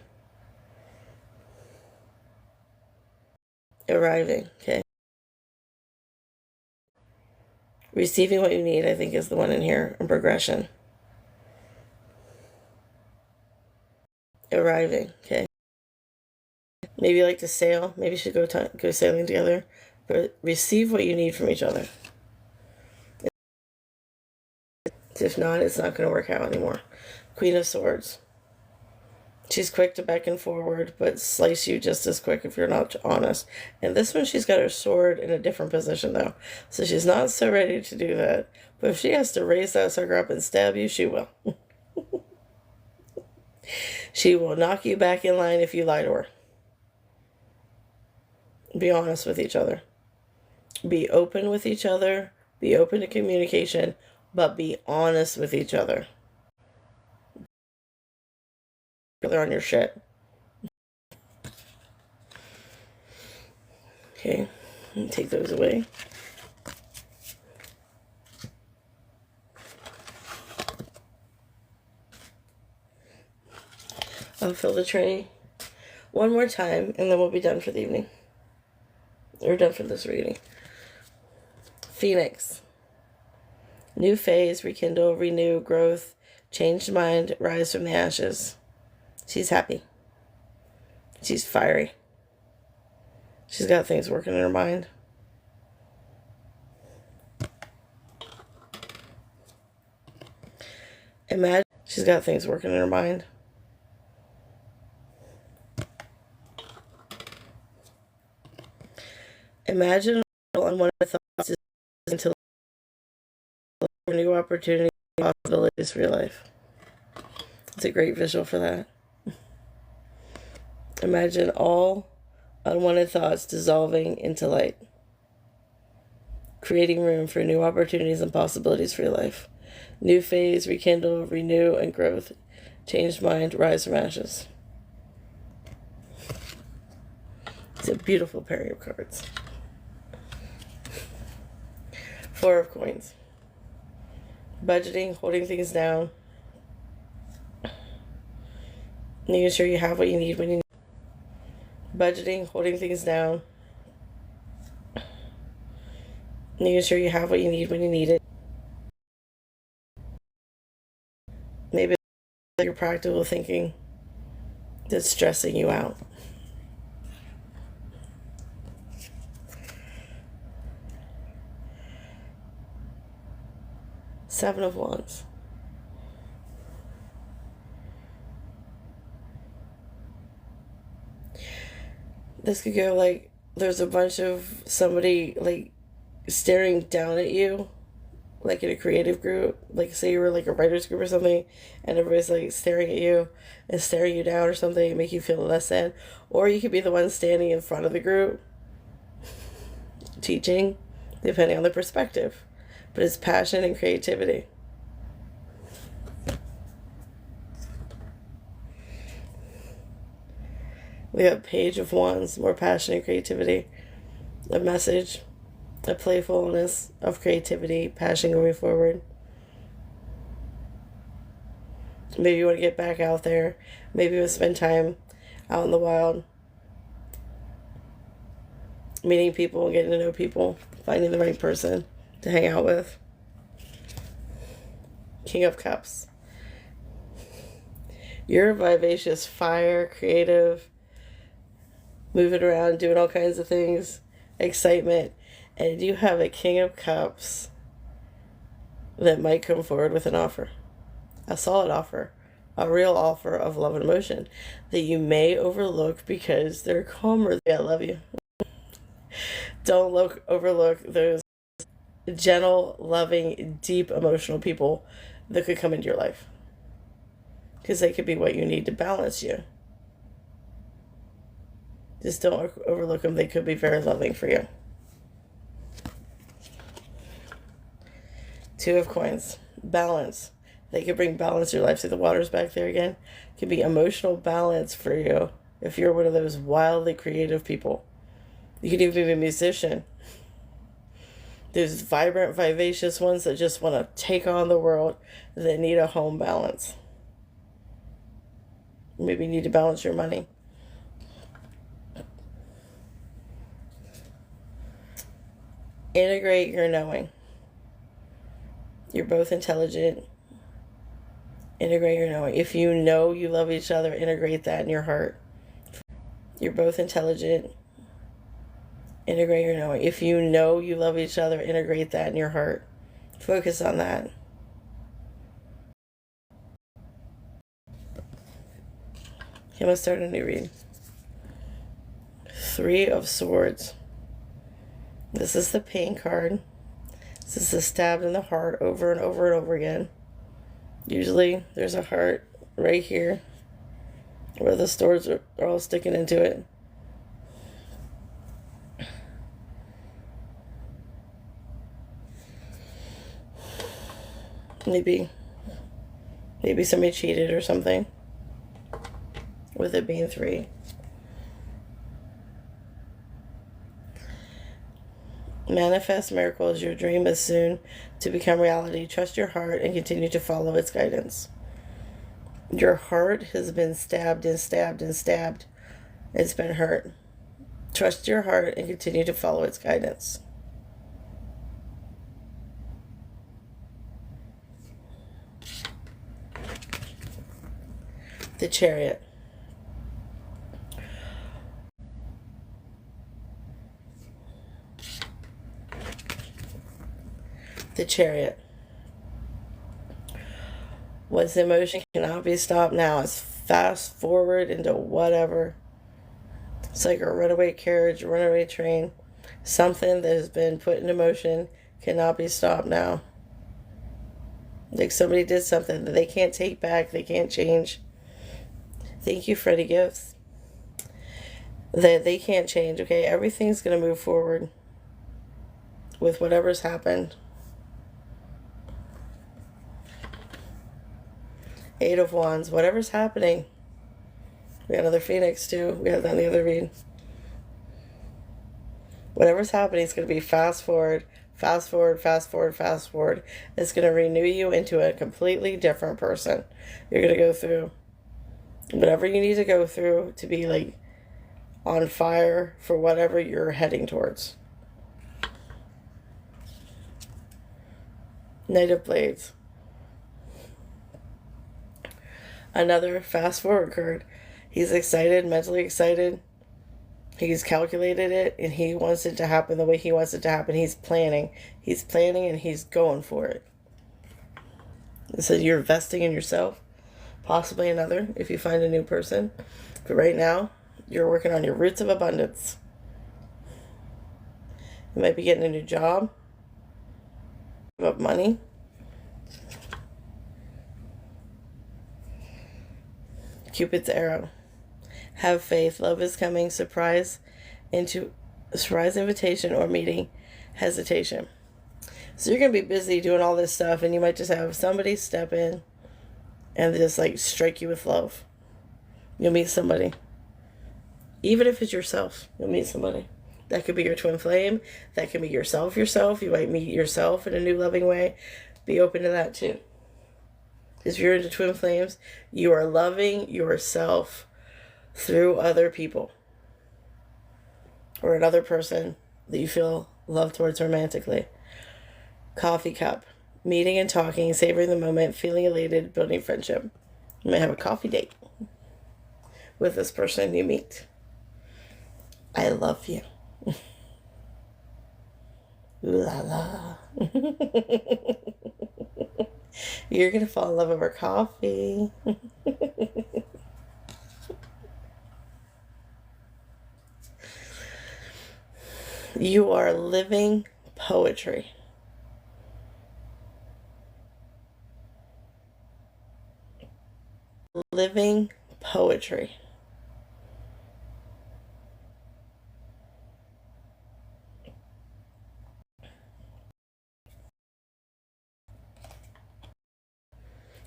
Arriving. Okay. Receiving what you need, I think, is the one in here. And progression. Arriving. Okay. Maybe you like to sail. Maybe you should go sailing together. But receive what you need from each other. If not, it's not going to work out anymore. Queen of Swords. She's quick to beckon forward, but slice you just as quick if you're not honest. And this one, she's got her sword in a different position, though. So she's not so ready to do that. But if she has to raise that sucker up and stab you, she will. She will knock you back in line if you lie to her. Be honest with each other. Be open with each other. Be open to communication, but be honest with each other. They're on your shit. Okay, take those away. I'll fill the tray one more time, and then we'll be done for the evening. We're done for this reading. Phoenix. New phase, rekindle, renew, growth, changed mind, rise from the ashes. She's happy. She's fiery. She's got things working in her mind. Imagine she's got things working in her mind. Imagine on one of the thoughts is until new opportunity possibilities for your life. It's a great visual for that. Imagine all unwanted thoughts dissolving into light, creating room for new opportunities and possibilities for your life. New phase, rekindle, renew, and growth. Changed mind, rise from ashes. It's a beautiful pairing of cards. Four of Coins. Budgeting, holding things down. Making sure you have what you need when you need. Budgeting, holding things down. Making sure you have what you need when you need it. Maybe it's your practical thinking that's stressing you out. Seven of Wands. This could go like there's a bunch of somebody like staring down at you, like in a creative group. Like say you were like a writer's group or something, and everybody's like staring at you and staring you down or something, and make you feel less than. Or you could be the one standing in front of the group teaching, depending on the perspective. But it's passion and creativity. We have Page of Wands, more passion and creativity. A message, a playfulness of creativity, passion going forward. Maybe you want to get back out there. Maybe you want to spend time out in the wild. Meeting people, getting to know people, finding the right person to hang out with. King of Cups. You're a vivacious fire, creative, moving around, doing all kinds of things, excitement, and you have a King of Cups that might come forward with an offer, a solid offer, a real offer of love and emotion that you may overlook because they're calmer. I love you. Don't overlook those gentle, loving, deep, emotional people that could come into your life, because they could be what you need to balance you. Just don't overlook them. They could be very loving for you. Two of Coins. Balance. They could bring balance to your life. See, the water's back there again. It could be emotional balance for you if you're one of those wildly creative people. You could even be a musician. There's vibrant, vivacious ones that just want to take on the world, that need a home balance. Maybe you need to balance your money. Integrate your knowing. You're both intelligent. Integrate your knowing. If you know you love each other, integrate that in your heart. You're both intelligent. Integrate your knowing. If you know you love each other, integrate that in your heart. Focus on that. I'm going to start a new read. Three of Swords. This is the pain card. This is the stabbed in the heart over and over and over again. Usually there's a heart right here where the swords are all sticking into it. Maybe somebody cheated or something, with it being three. Manifest miracles. Your dream is soon to become reality. Trust your heart and continue to follow its guidance. Your heart has been stabbed and stabbed and stabbed. It's been hurt. Trust your heart and continue to follow its guidance. The Chariot. The Chariot. What's emotion cannot be stopped now. It's fast forward into whatever. It's like a runaway carriage, runaway train. Something that has been put into motion cannot be stopped now. Like somebody did something that they can't take back, they can't change. Thank you, Freddie Gifts. That they can't change, okay? Everything's going to move forward with whatever's happened. Eight of Wands. Whatever's happening. We got another Phoenix, too. We had that in the other read. Whatever's happening is going to be fast forward, fast forward, fast forward, fast forward. It's going to renew you into a completely different person. You're going to go through whatever you need to go through to be like on fire for whatever you're heading towards. Knight of Blades. Another fast forward card. He's excited, mentally excited. He's calculated it and he wants it to happen the way he wants it to happen. He's planning. He's planning and he's going for it. It says you're investing in yourself. Possibly another if you find a new person. But right now, you're working on your roots of abundance. You might be getting a new job. Give up money. Cupid's arrow. Have faith. Love is coming. Surprise invitation or meeting. Hesitation. So you're going to be busy doing all this stuff and you might just have somebody step in and just like strike you with love. You'll meet somebody. Even if it's yourself, you'll meet somebody. That could be your twin flame. That could be yourself. You might meet yourself in a new loving way. Be open to that too. If you're into twin flames, you are loving yourself through other people. Or another person that you feel love towards romantically. Coffee cup. Meeting and talking, savoring the moment, feeling elated, building friendship. You may have a coffee date with this person you meet. I love you. Ooh la la. You're going to fall in love over coffee. You are living poetry. Living poetry.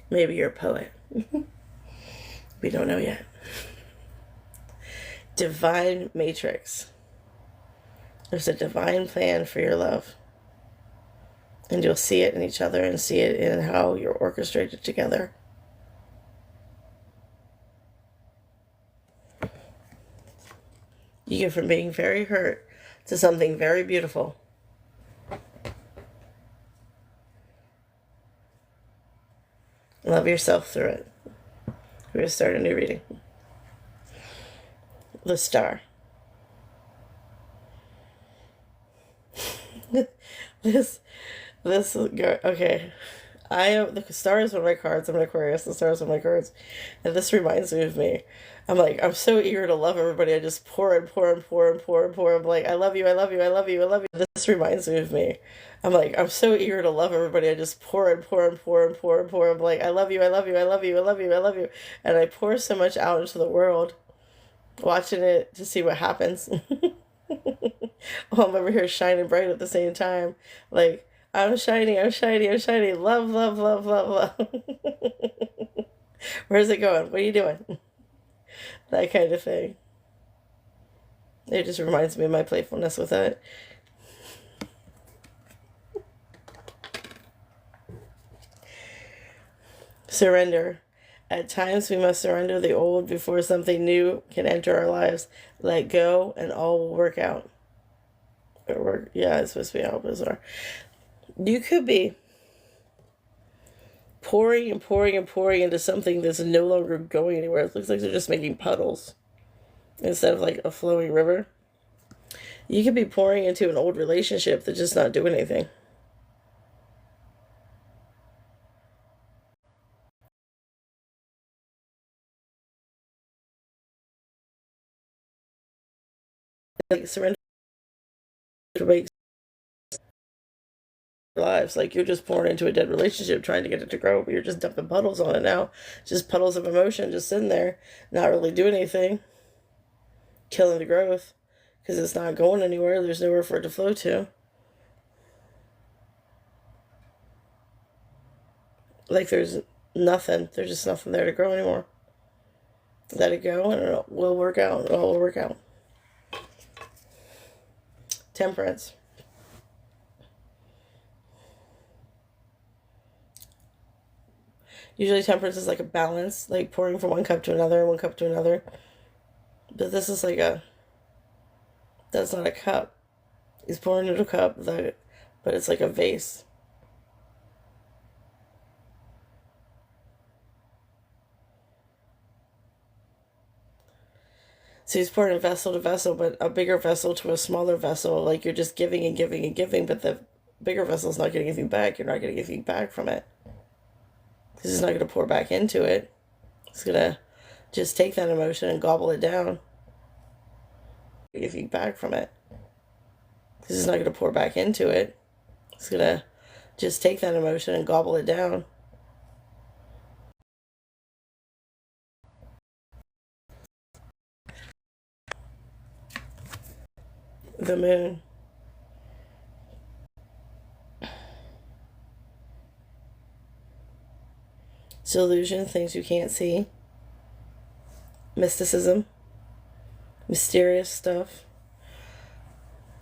Maybe you're a poet. We don't know yet. Divine matrix. There's a divine plan for your love. And you'll see it in each other and see it in how you're orchestrated together. You get from being very hurt to something very beautiful. Love yourself through it. We're going to start a new reading. The Star. this girl, okay. The Star is one of my cards. I'm an Aquarius. The Star is one of my cards. And this reminds me of me. I'm like, I'm so eager to love everybody. I just pour and pour and pour and pour and pour. I'm like, I love you, I love you, I love you, I love you. This reminds me of me. I'm like, I'm so eager to love everybody. I just pour and pour and pour and pour and pour. I'm like, I love you, I love you, I love you, I love you, I love you. And I pour so much out into the world, watching it to see what happens. Oh, I'm over here shining bright at the same time. Like, I'm shiny, I'm shiny, I'm shiny. Love, love, love, love, love. Where's it going? What are you doing? That kind of thing. It just reminds me of my playfulness with it. Surrender. At times we must surrender the old before something new can enter our lives. Let go and all will work out. Yeah, it's supposed to be how bizarre. You could be pouring and pouring and pouring into something that's no longer going anywhere. It looks like they're just making puddles instead of like a flowing river. You could be pouring into an old relationship that's just not doing anything. Like surrender to make lives. Like you're just pouring into a dead relationship trying to get it to grow, but you're just dumping puddles on it now. Just puddles of emotion just sitting there, not really doing anything, killing the growth because it's not going anywhere. There's nowhere for it to flow to. Like there's nothing. There's just nothing there to grow anymore. Let it go and it will work out. It all will work out. Temperance. Usually temperance is like a balance, like pouring from one cup to another, one cup to another. But this is like that's not a cup. He's pouring into a cup, but it's like a vase. So he's pouring vessel to vessel, but a bigger vessel to a smaller vessel. Like you're just giving and giving and giving, but the bigger vessel's not getting anything back. You're not getting anything back from it. Because it's not going to pour back into it. It's going to just take that emotion and gobble it down. Anything back from it. Because it's not going to pour back into it. It's going to just take that emotion and gobble it down. The moon. It's illusion, things you can't see. Mysticism. Mysterious stuff.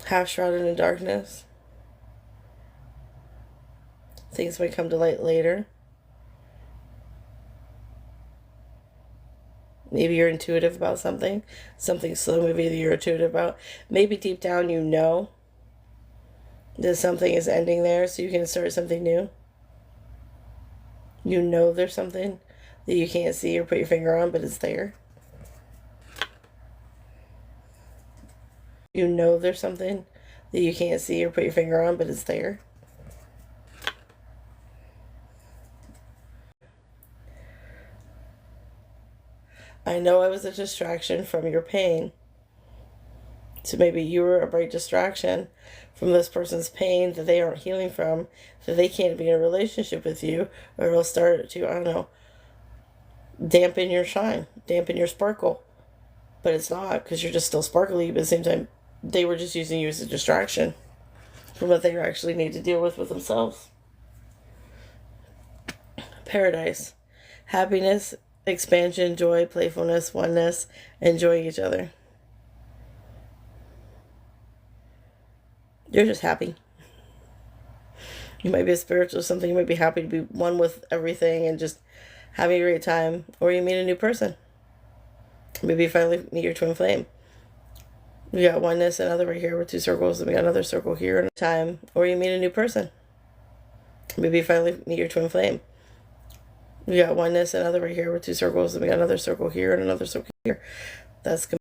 Half shrouded in darkness. Things might come to light later. Maybe you're intuitive about something slow movie that you're intuitive about. Maybe deep down you know that something is ending there so you can start something new. You know there's something that you can't see or put your finger on, but it's there. You know there's something that you can't see or put your finger on, but it's there. I know I was a distraction from your pain. So maybe you were a bright distraction from this person's pain that they aren't healing from, that they can't be in a relationship with you, or it'll start to, I don't know, dampen your shine, dampen your sparkle. But it's not, because you're just still sparkly, but at the same time, they were just using you as a distraction from what they actually need to deal with themselves. Paradise. Happiness, expansion, joy, playfulness, oneness, enjoying each other. You're just happy. You might be a spiritual something. You might be happy to be one with everything and just having a great time. Or you meet a new person. Maybe you finally meet your twin flame. We got oneness, another right here with two circles, and we got another circle here and time. Or you meet a new person. Maybe you finally meet your twin flame. We got oneness, another right here with two circles, and we got another circle here and another circle here. That's good.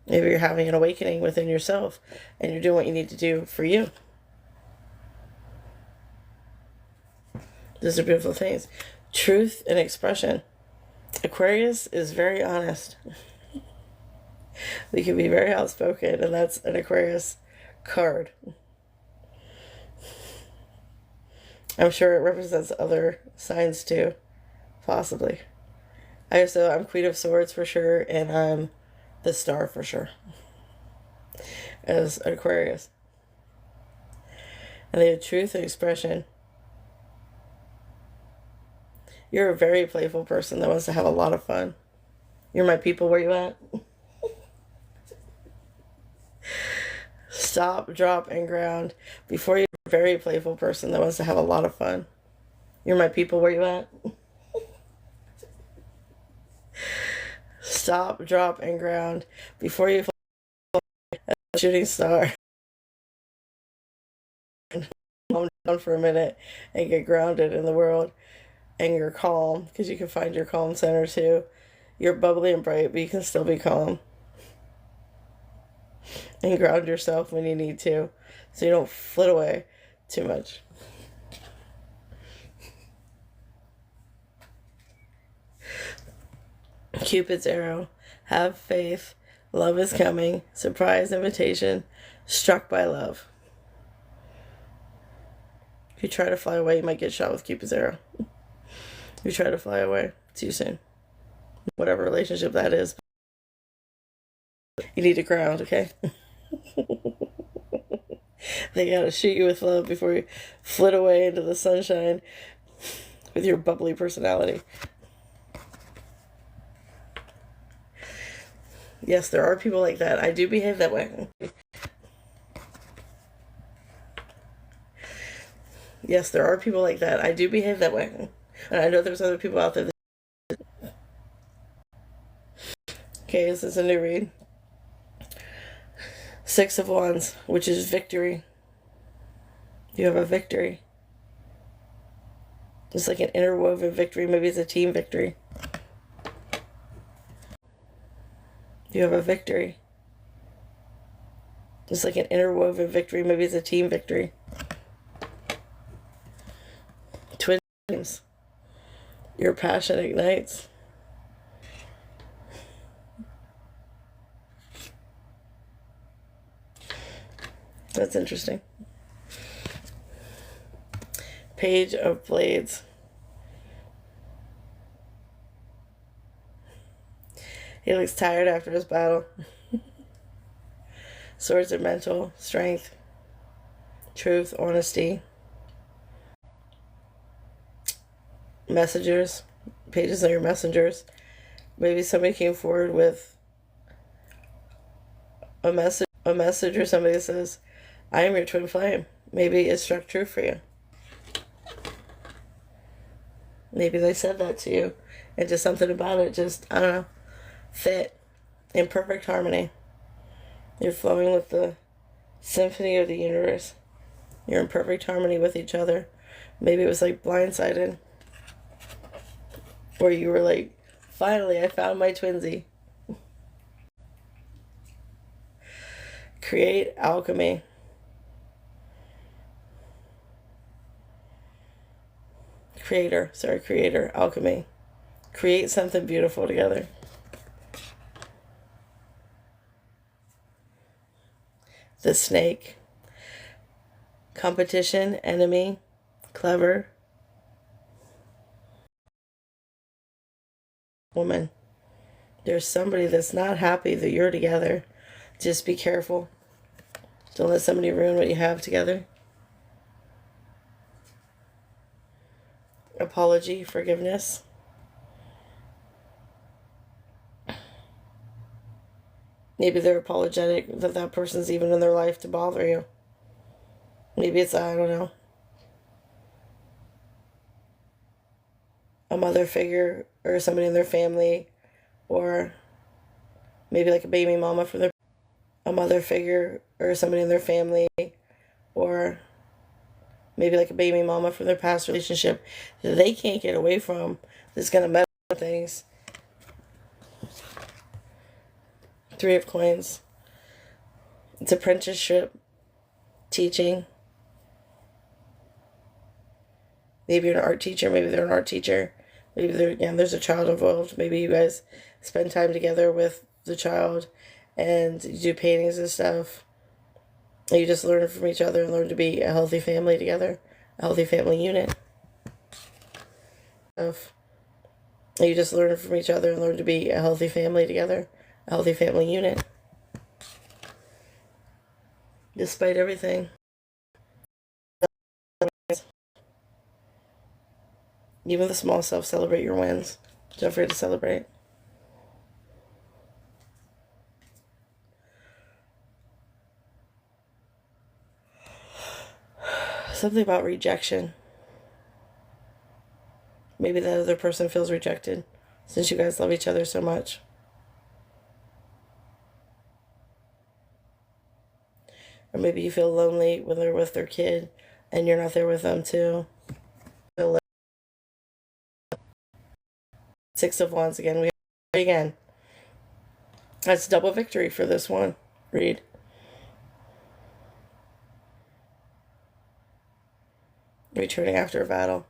Maybe you're having an awakening within yourself and you're doing what you need to do for you. Those are beautiful things. Truth and expression. Aquarius is very honest. They can be very outspoken, and that's an Aquarius card. I'm sure it represents other signs too, possibly. I'm Queen of Swords for sure, and I'm the Star for sure as an Aquarius. And they have truth and expression. You're a very playful person that wants to have a lot of fun. You're my people. Where you at? Stop, drop, and ground. Before you're a very playful person that wants to have a lot of fun. You're my people. Where you at? Stop, drop, and ground. Before you fall a shooting star. Calm down for a minute and get grounded in the world. And you're calm, because you can find your calm center too. You're bubbly and bright, but you can still be calm. And ground yourself when you need to, so you don't flit away too much. Cupid's arrow. Have faith. Love is coming. Surprise invitation. Struck by love. If you try to fly away, you might get shot with Cupid's arrow. If you try to fly away too soon. Whatever relationship that is. You need to ground, okay? They gotta shoot you with love before you flit away into the sunshine with your bubbly personality. Yes, there are people like that. I do behave that way. Yes, there are people like that. I do behave that way. And I know there's other people out there that... Okay, this is a new read. Six of Wands, which is victory. You have a victory. It's like an interwoven victory. Maybe it's a team victory. You have a victory. It's like an interwoven victory. Maybe it's a team victory. Twin flames. Your passion ignites. That's interesting. Page of Blades. He looks tired after his battle. Swords are mental, strength, truth, honesty. Messengers. Pages are your messengers. Maybe somebody came forward with a message or somebody says, I am your twin flame. Maybe it struck true for you. Maybe they said that to you and just something about it just, I don't know, fit in perfect harmony. You're flowing with the symphony of the universe. You're in perfect harmony with each other. Maybe it was like blindsided. Or you were like, finally, I found my twinsy. Create alchemy. Creator, alchemy. Create something beautiful together. The snake. Competition, enemy, clever. Woman. There's somebody that's not happy that you're together. Just be careful. Don't let somebody ruin what you have together. Apology, forgiveness. Maybe they're apologetic that that person's even in their life to bother you. Maybe it's, I don't know, a mother figure or somebody in their family, or maybe like a baby mama from their, a mother figure or somebody in their family, or maybe like a baby mama from their past relationship that they can't get away from, that's going to mess with things. Three of Coins. It's apprenticeship, teaching. Maybe you're an art teacher, maybe they're an art teacher. Maybe there's a child involved. Maybe you guys spend time together with the child and you do paintings and stuff. And you just learn from each other and learn to be a healthy family together, a healthy family unit. And you just learn from each other and learn to be a healthy family together, a healthy family unit. Despite everything. Even the small stuff, celebrate your wins. Don't forget to celebrate. Something about rejection. Maybe that other person feels rejected since you guys love each other so much. Or maybe you feel lonely when they're with their kid and you're not there with them too. Six of Wands again. We again. That's double victory for this one. Read. Returning after a battle.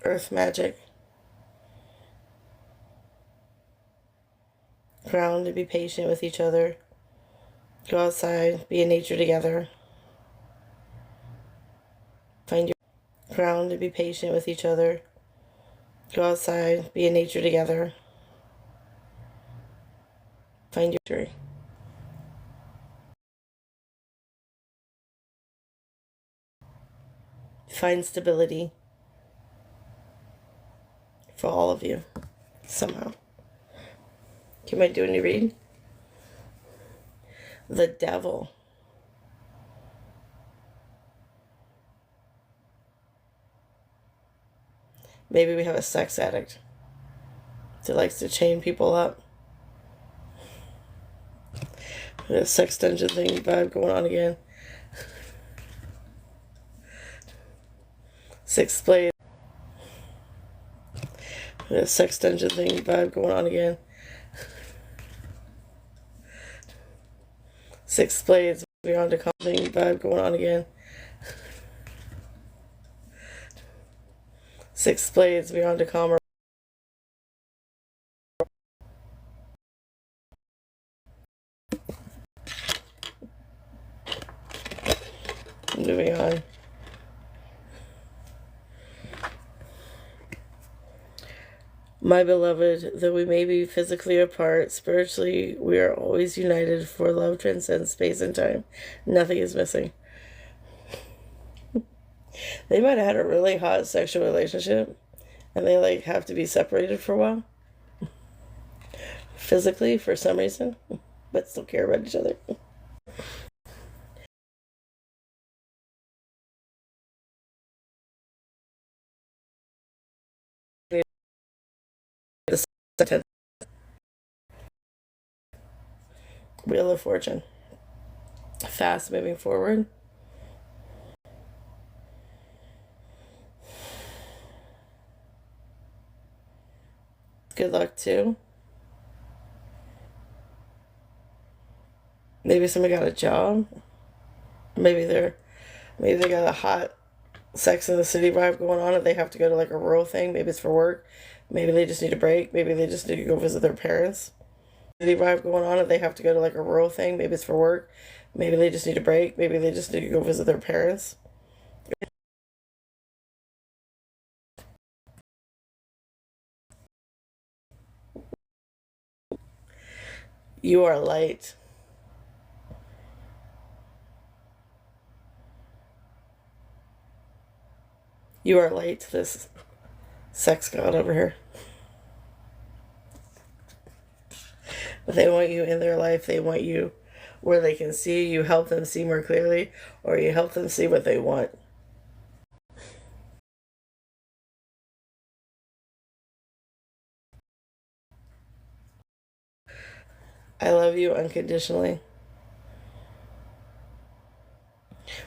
Earth magic. Ground to be patient with each other. Go outside, be in nature together. Find your ground to be patient with each other. Go outside, be in nature together. Find your victory. Find stability for all of you somehow. Can I do any read? The Devil. Maybe we have a sex addict that likes to chain people up. A sex dungeon thing vibe going on again. Six Blades. A sex dungeon thing vibe going on again. Six Blades. Beyond a thing vibe going on again. Six Blades. Beyond a calmer. Moving on. My beloved, though we may be physically apart, spiritually we are always united, for love transcends space and time. Nothing is missing. They might have had a really hot sexual relationship and they like have to be separated for a while. Physically, for some reason, but still care about each other. Wheel of Fortune. Fast moving forward. Good luck too. Maybe somebody got a job. Maybe they got a hot Sex in the City vibe going on and they have to go to like a rural thing. Maybe it's for work. Maybe they just need a break. Maybe they just need to go visit their parents. City vibe going on and they have to go to like a rural thing. Maybe it's for work. Maybe they just need a break. Maybe they just need to go visit their parents. You are light. You are light to this sex god over here. But they want you in their life. They want you where they can see you, help them see more clearly, or you help them see what they want. I love you unconditionally.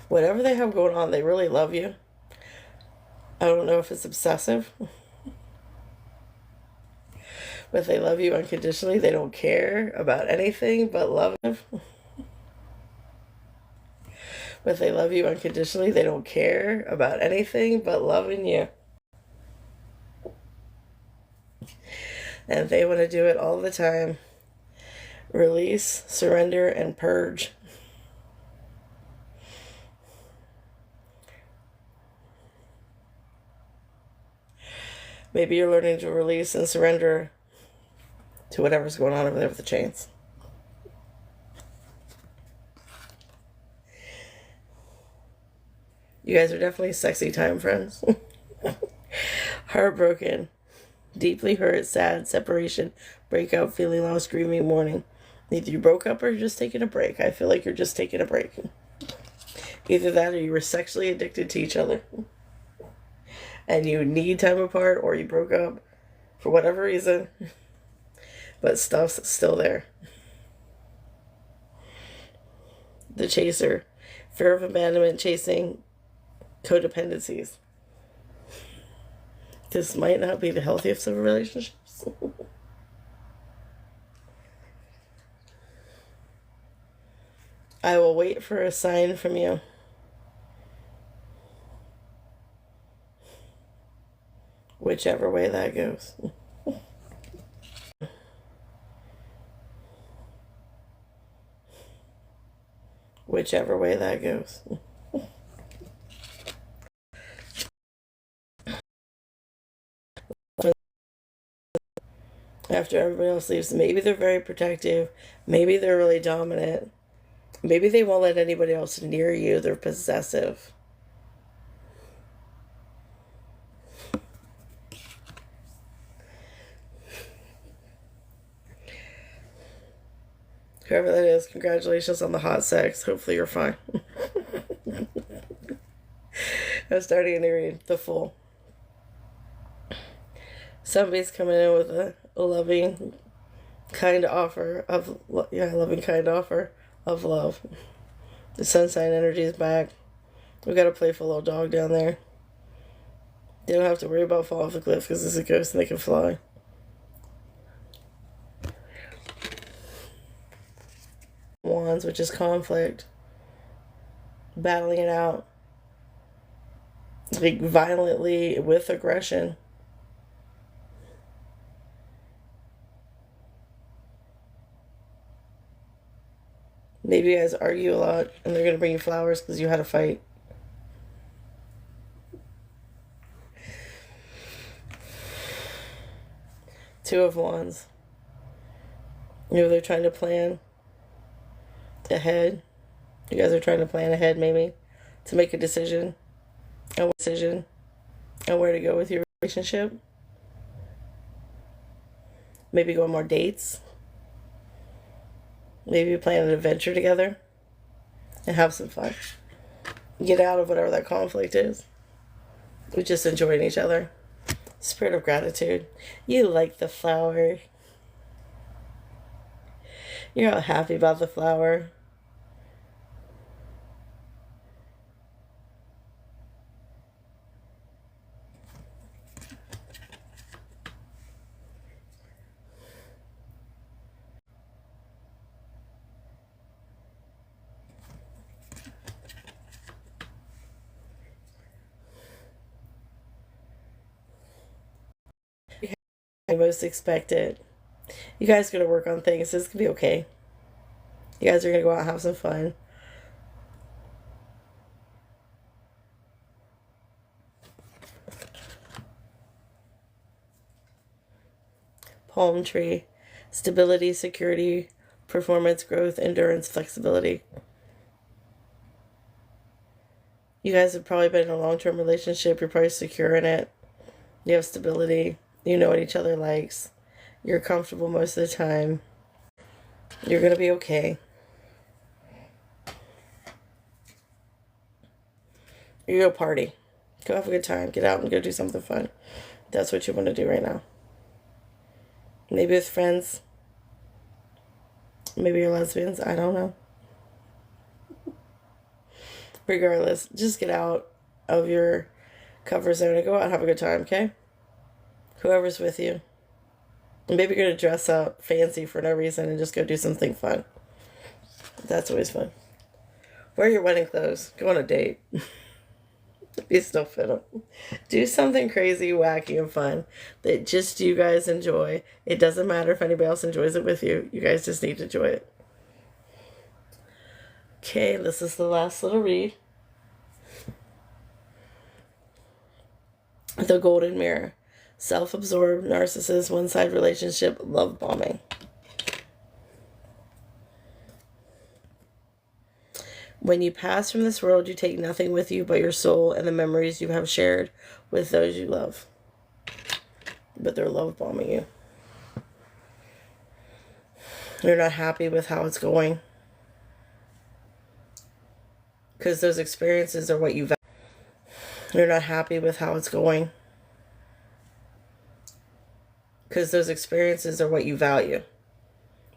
Whatever they have going on, they really love you. I don't know if it's obsessive, but they love you unconditionally. They don't care about anything but love. But they love you unconditionally. They don't care about anything but loving you. And they want to do it all the time. Release, surrender, and purge. Maybe you're learning to release and surrender to whatever's going on over there with the chains. You guys are definitely sexy time friends. Heartbroken, deeply hurt, sad, separation, breakup, feeling lost, grieving, mourning. Either you broke up or you're just taking a break. I feel like you're just taking a break. Either that or you were sexually addicted to each other. And you need time apart, or you broke up for whatever reason. But stuff's still there. The chaser. Fear of abandonment, chasing codependencies. This might not be the healthiest of relationships. I will wait for a sign from you. Whichever way that goes. Whichever way that goes. After everybody else leaves, maybe they're very protective. Maybe they're really dominant. Maybe they won't let anybody else near you. They're possessive. Whoever that is, congratulations on the hot sex. Hopefully you're fine. I'm starting a new read, The Fool. Somebody's coming in with a loving, kind offer of love. The sun sign energy is back. We got a playful little dog down there. They don't have to worry about falling off the cliff because it's a ghost and they can fly. Wands, which is conflict. Battling it out. Like violently with aggression. Maybe you guys argue a lot and they're going to bring you flowers because you had a fight. Two of Wands. They're trying to plan ahead. You guys are trying to plan ahead maybe to make a decision on where to go with your relationship. Maybe go on more dates. Maybe plan an adventure together and have some fun. Get out of whatever that conflict is. We're just enjoying each other. Spirit of gratitude. You like the flower. You're all happy about the flower. I most expected. You guys are going to work on things. This could be okay. You guys are going to go out and have some fun. Palm tree. Stability, security, performance, growth, endurance, flexibility. You guys have probably been in a long-term relationship. You're probably secure in it. You have stability. You know what each other likes. You're comfortable most of the time. You're going to be okay. You go party. Go have a good time. Get out and go do something fun. That's what you want to do right now. Maybe with friends. Maybe you're lesbians. I don't know. Regardless, just get out of your comfort zone and go out and have a good time, okay? Whoever's with you. Maybe you're going to dress up fancy for no reason and just go do something fun. That's always fun. Wear your wedding clothes. Go on a date. You still fit them. Do something crazy, wacky, and fun that just you guys enjoy. It doesn't matter if anybody else enjoys it with you. You guys just need to enjoy it. Okay, this is the last little read. The Golden Mirror. Self-absorbed, narcissist, one-sided relationship, love bombing. When you pass from this world, you take nothing with you but your soul and the memories you have shared with those you love. But they're love bombing you. You're not happy with how it's going. Because those experiences are what you value. You're not happy with how it's going. Because those experiences are what you value.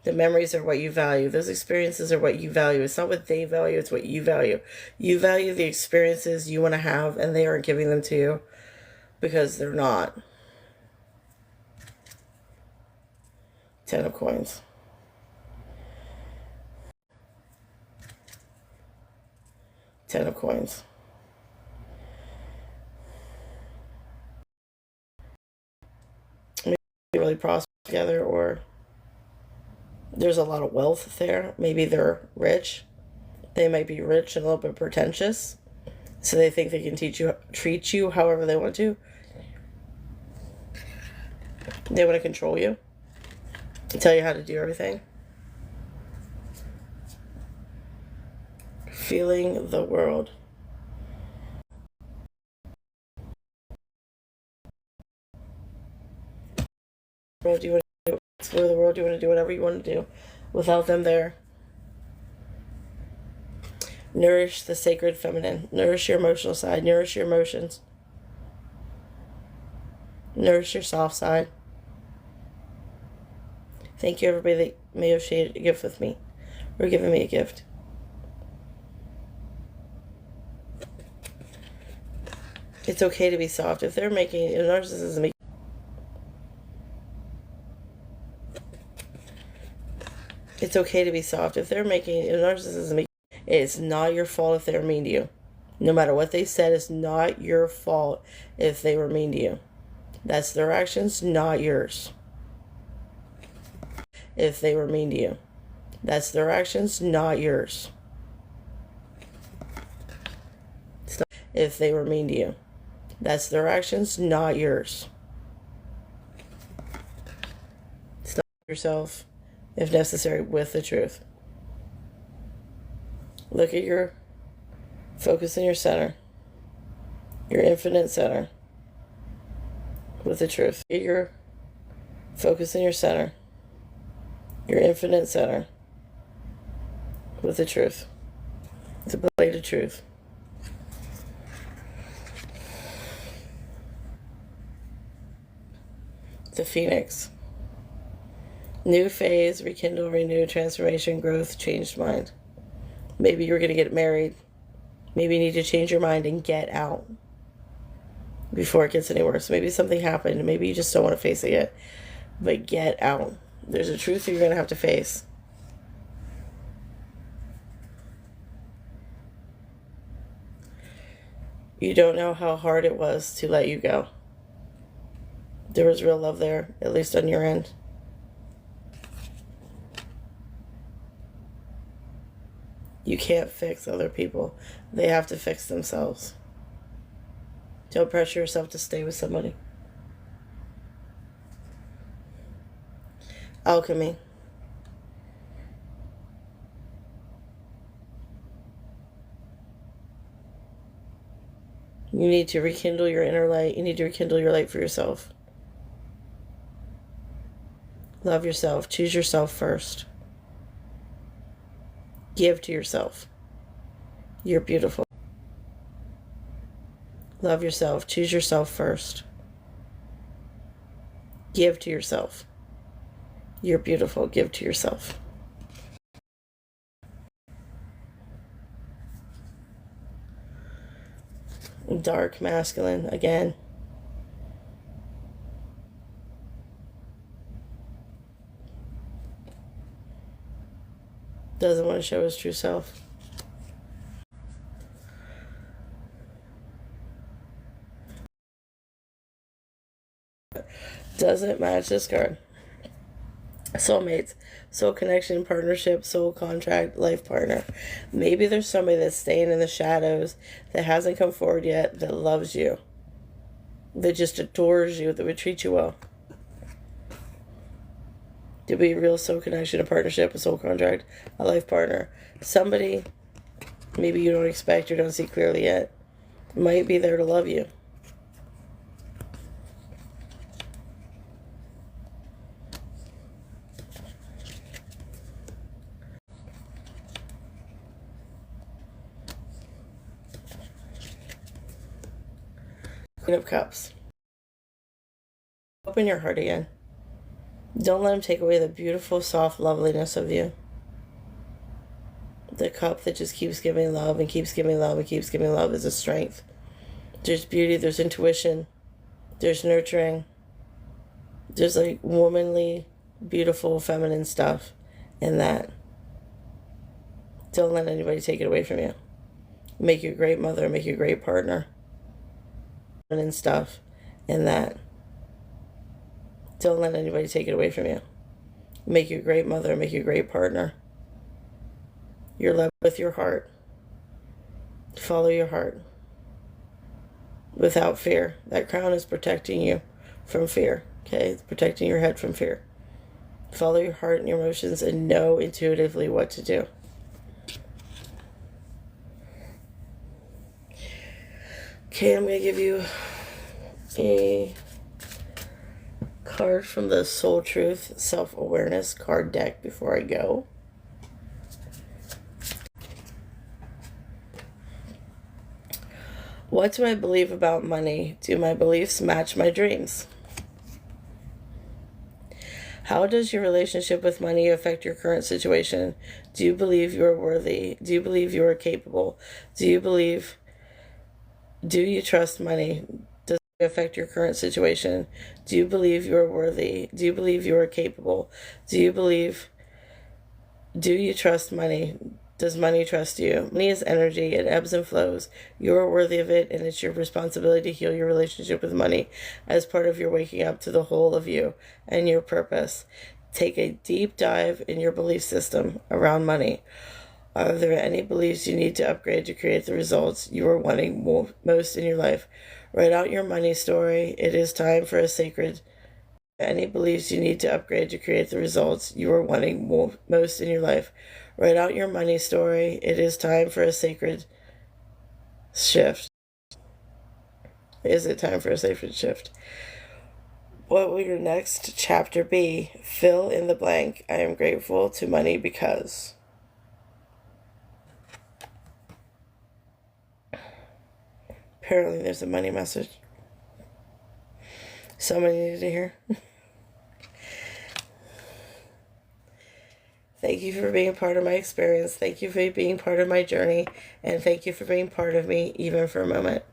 The memories are what you value. Those experiences are what you value. It's not what they value, it's what you value. You value the experiences you want to have, and they aren't giving them to you because they're not. 10 of coins. Ten of coins. Maybe really prosper together, or there's a lot of wealth there. Maybe they're rich. They might be rich and a little bit pretentious. So they think they can treat you however they want to. They want to control you. Tell you how to do everything. Feeling the world. Do you want to explore the world? Do you want to do whatever you want to do without them there? Nourish the sacred feminine. Nourish your emotional side. Nourish your emotions. Nourish your soft side. Thank you, everybody that may have shared a gift with me or given me a gift. It's okay to be soft. If they're making narcissism, it's okay to be soft. If they're making narcissism, it's not your fault if they're mean to you. No matter what they said, it's not your fault if they were mean to you. That's their actions, not yours. If they were mean to you. That's their actions, not yours. If they were mean to you. That's their actions, not yours. Stop yourself, if necessary, with the truth. Look at your focus in your center, your infinite center, with the truth. Get your focus in your center, your infinite center, with the truth. The blade of truth. The Phoenix. New phase, rekindle, renew, transformation, growth, changed mind. Maybe you're going to get married. Maybe you need to change your mind and get out before it gets any worse. Maybe something happened. Maybe you just don't want to face it yet. But get out. There's a truth you're going to have to face. You don't know how hard it was to let you go. There was real love there, at least on your end. You can't fix other people. They have to fix themselves. Don't pressure yourself to stay with somebody. Alchemy. You need to rekindle your inner light. You need to rekindle your light for yourself. Love yourself. Choose yourself first. Give to yourself. You're beautiful. Love yourself. Choose yourself first. Give to yourself. You're beautiful. Give to yourself. Dark masculine again. Doesn't want to show his true self. Doesn't match this card. Soulmates, soul connection, partnership, soul contract, life partner. Maybe there's somebody that's staying in the shadows that hasn't come forward yet, that loves you, that just adores you, that would treat you well. To be a real soul connection, a partnership, a soul contract, a life partner. Somebody maybe you don't expect, you don't see clearly yet, might be there to love you. Queen of Cups. Open your heart again. Don't let him take away the beautiful, soft loveliness of you. The cup that just keeps giving love and keeps giving love and keeps giving love is a strength. There's beauty, there's intuition, there's nurturing. There's like womanly, beautiful, feminine stuff in that. Don't let anybody take it away from you. Make you a great mother, make you a great partner. And stuff in that. Don't let anybody take it away from you. Make you a great mother, make you a great partner. You're led with your heart. Follow your heart. Without fear. That crown is protecting you from fear. Okay? It's protecting your head from fear. Follow your heart and your emotions and know intuitively what to do. Okay, I'm going to give you a card from the Soul Truth Self-Awareness card deck before I go. What do I believe about money? Do my beliefs match my dreams? How does your relationship with money affect your current situation? Do you believe you are worthy? Do you believe you are capable? Do you trust money? Does it affect your current situation? Do you believe you are worthy? Do you believe you are capable? Do you trust money? Does money trust you? Money is energy. It ebbs and flows. You are worthy of it, and it's your responsibility to heal your relationship with money as part of your waking up to the whole of you and your purpose. Take a deep dive in your belief system around money. Are there any beliefs you need to upgrade to create the results you are wanting most in your life? Write out your money story. It is time for a sacred. Any beliefs you need to upgrade to create the results you are wanting most in your life? Write out your money story. It is time for a sacred shift. Is it time for a sacred shift? What will your next chapter be? Fill in the blank. I am grateful to money because. Apparently there's a money message. Somebody needed to hear. Thank you for being part of my experience. Thank you for being part of my journey. And thank you for being part of me, even for a moment.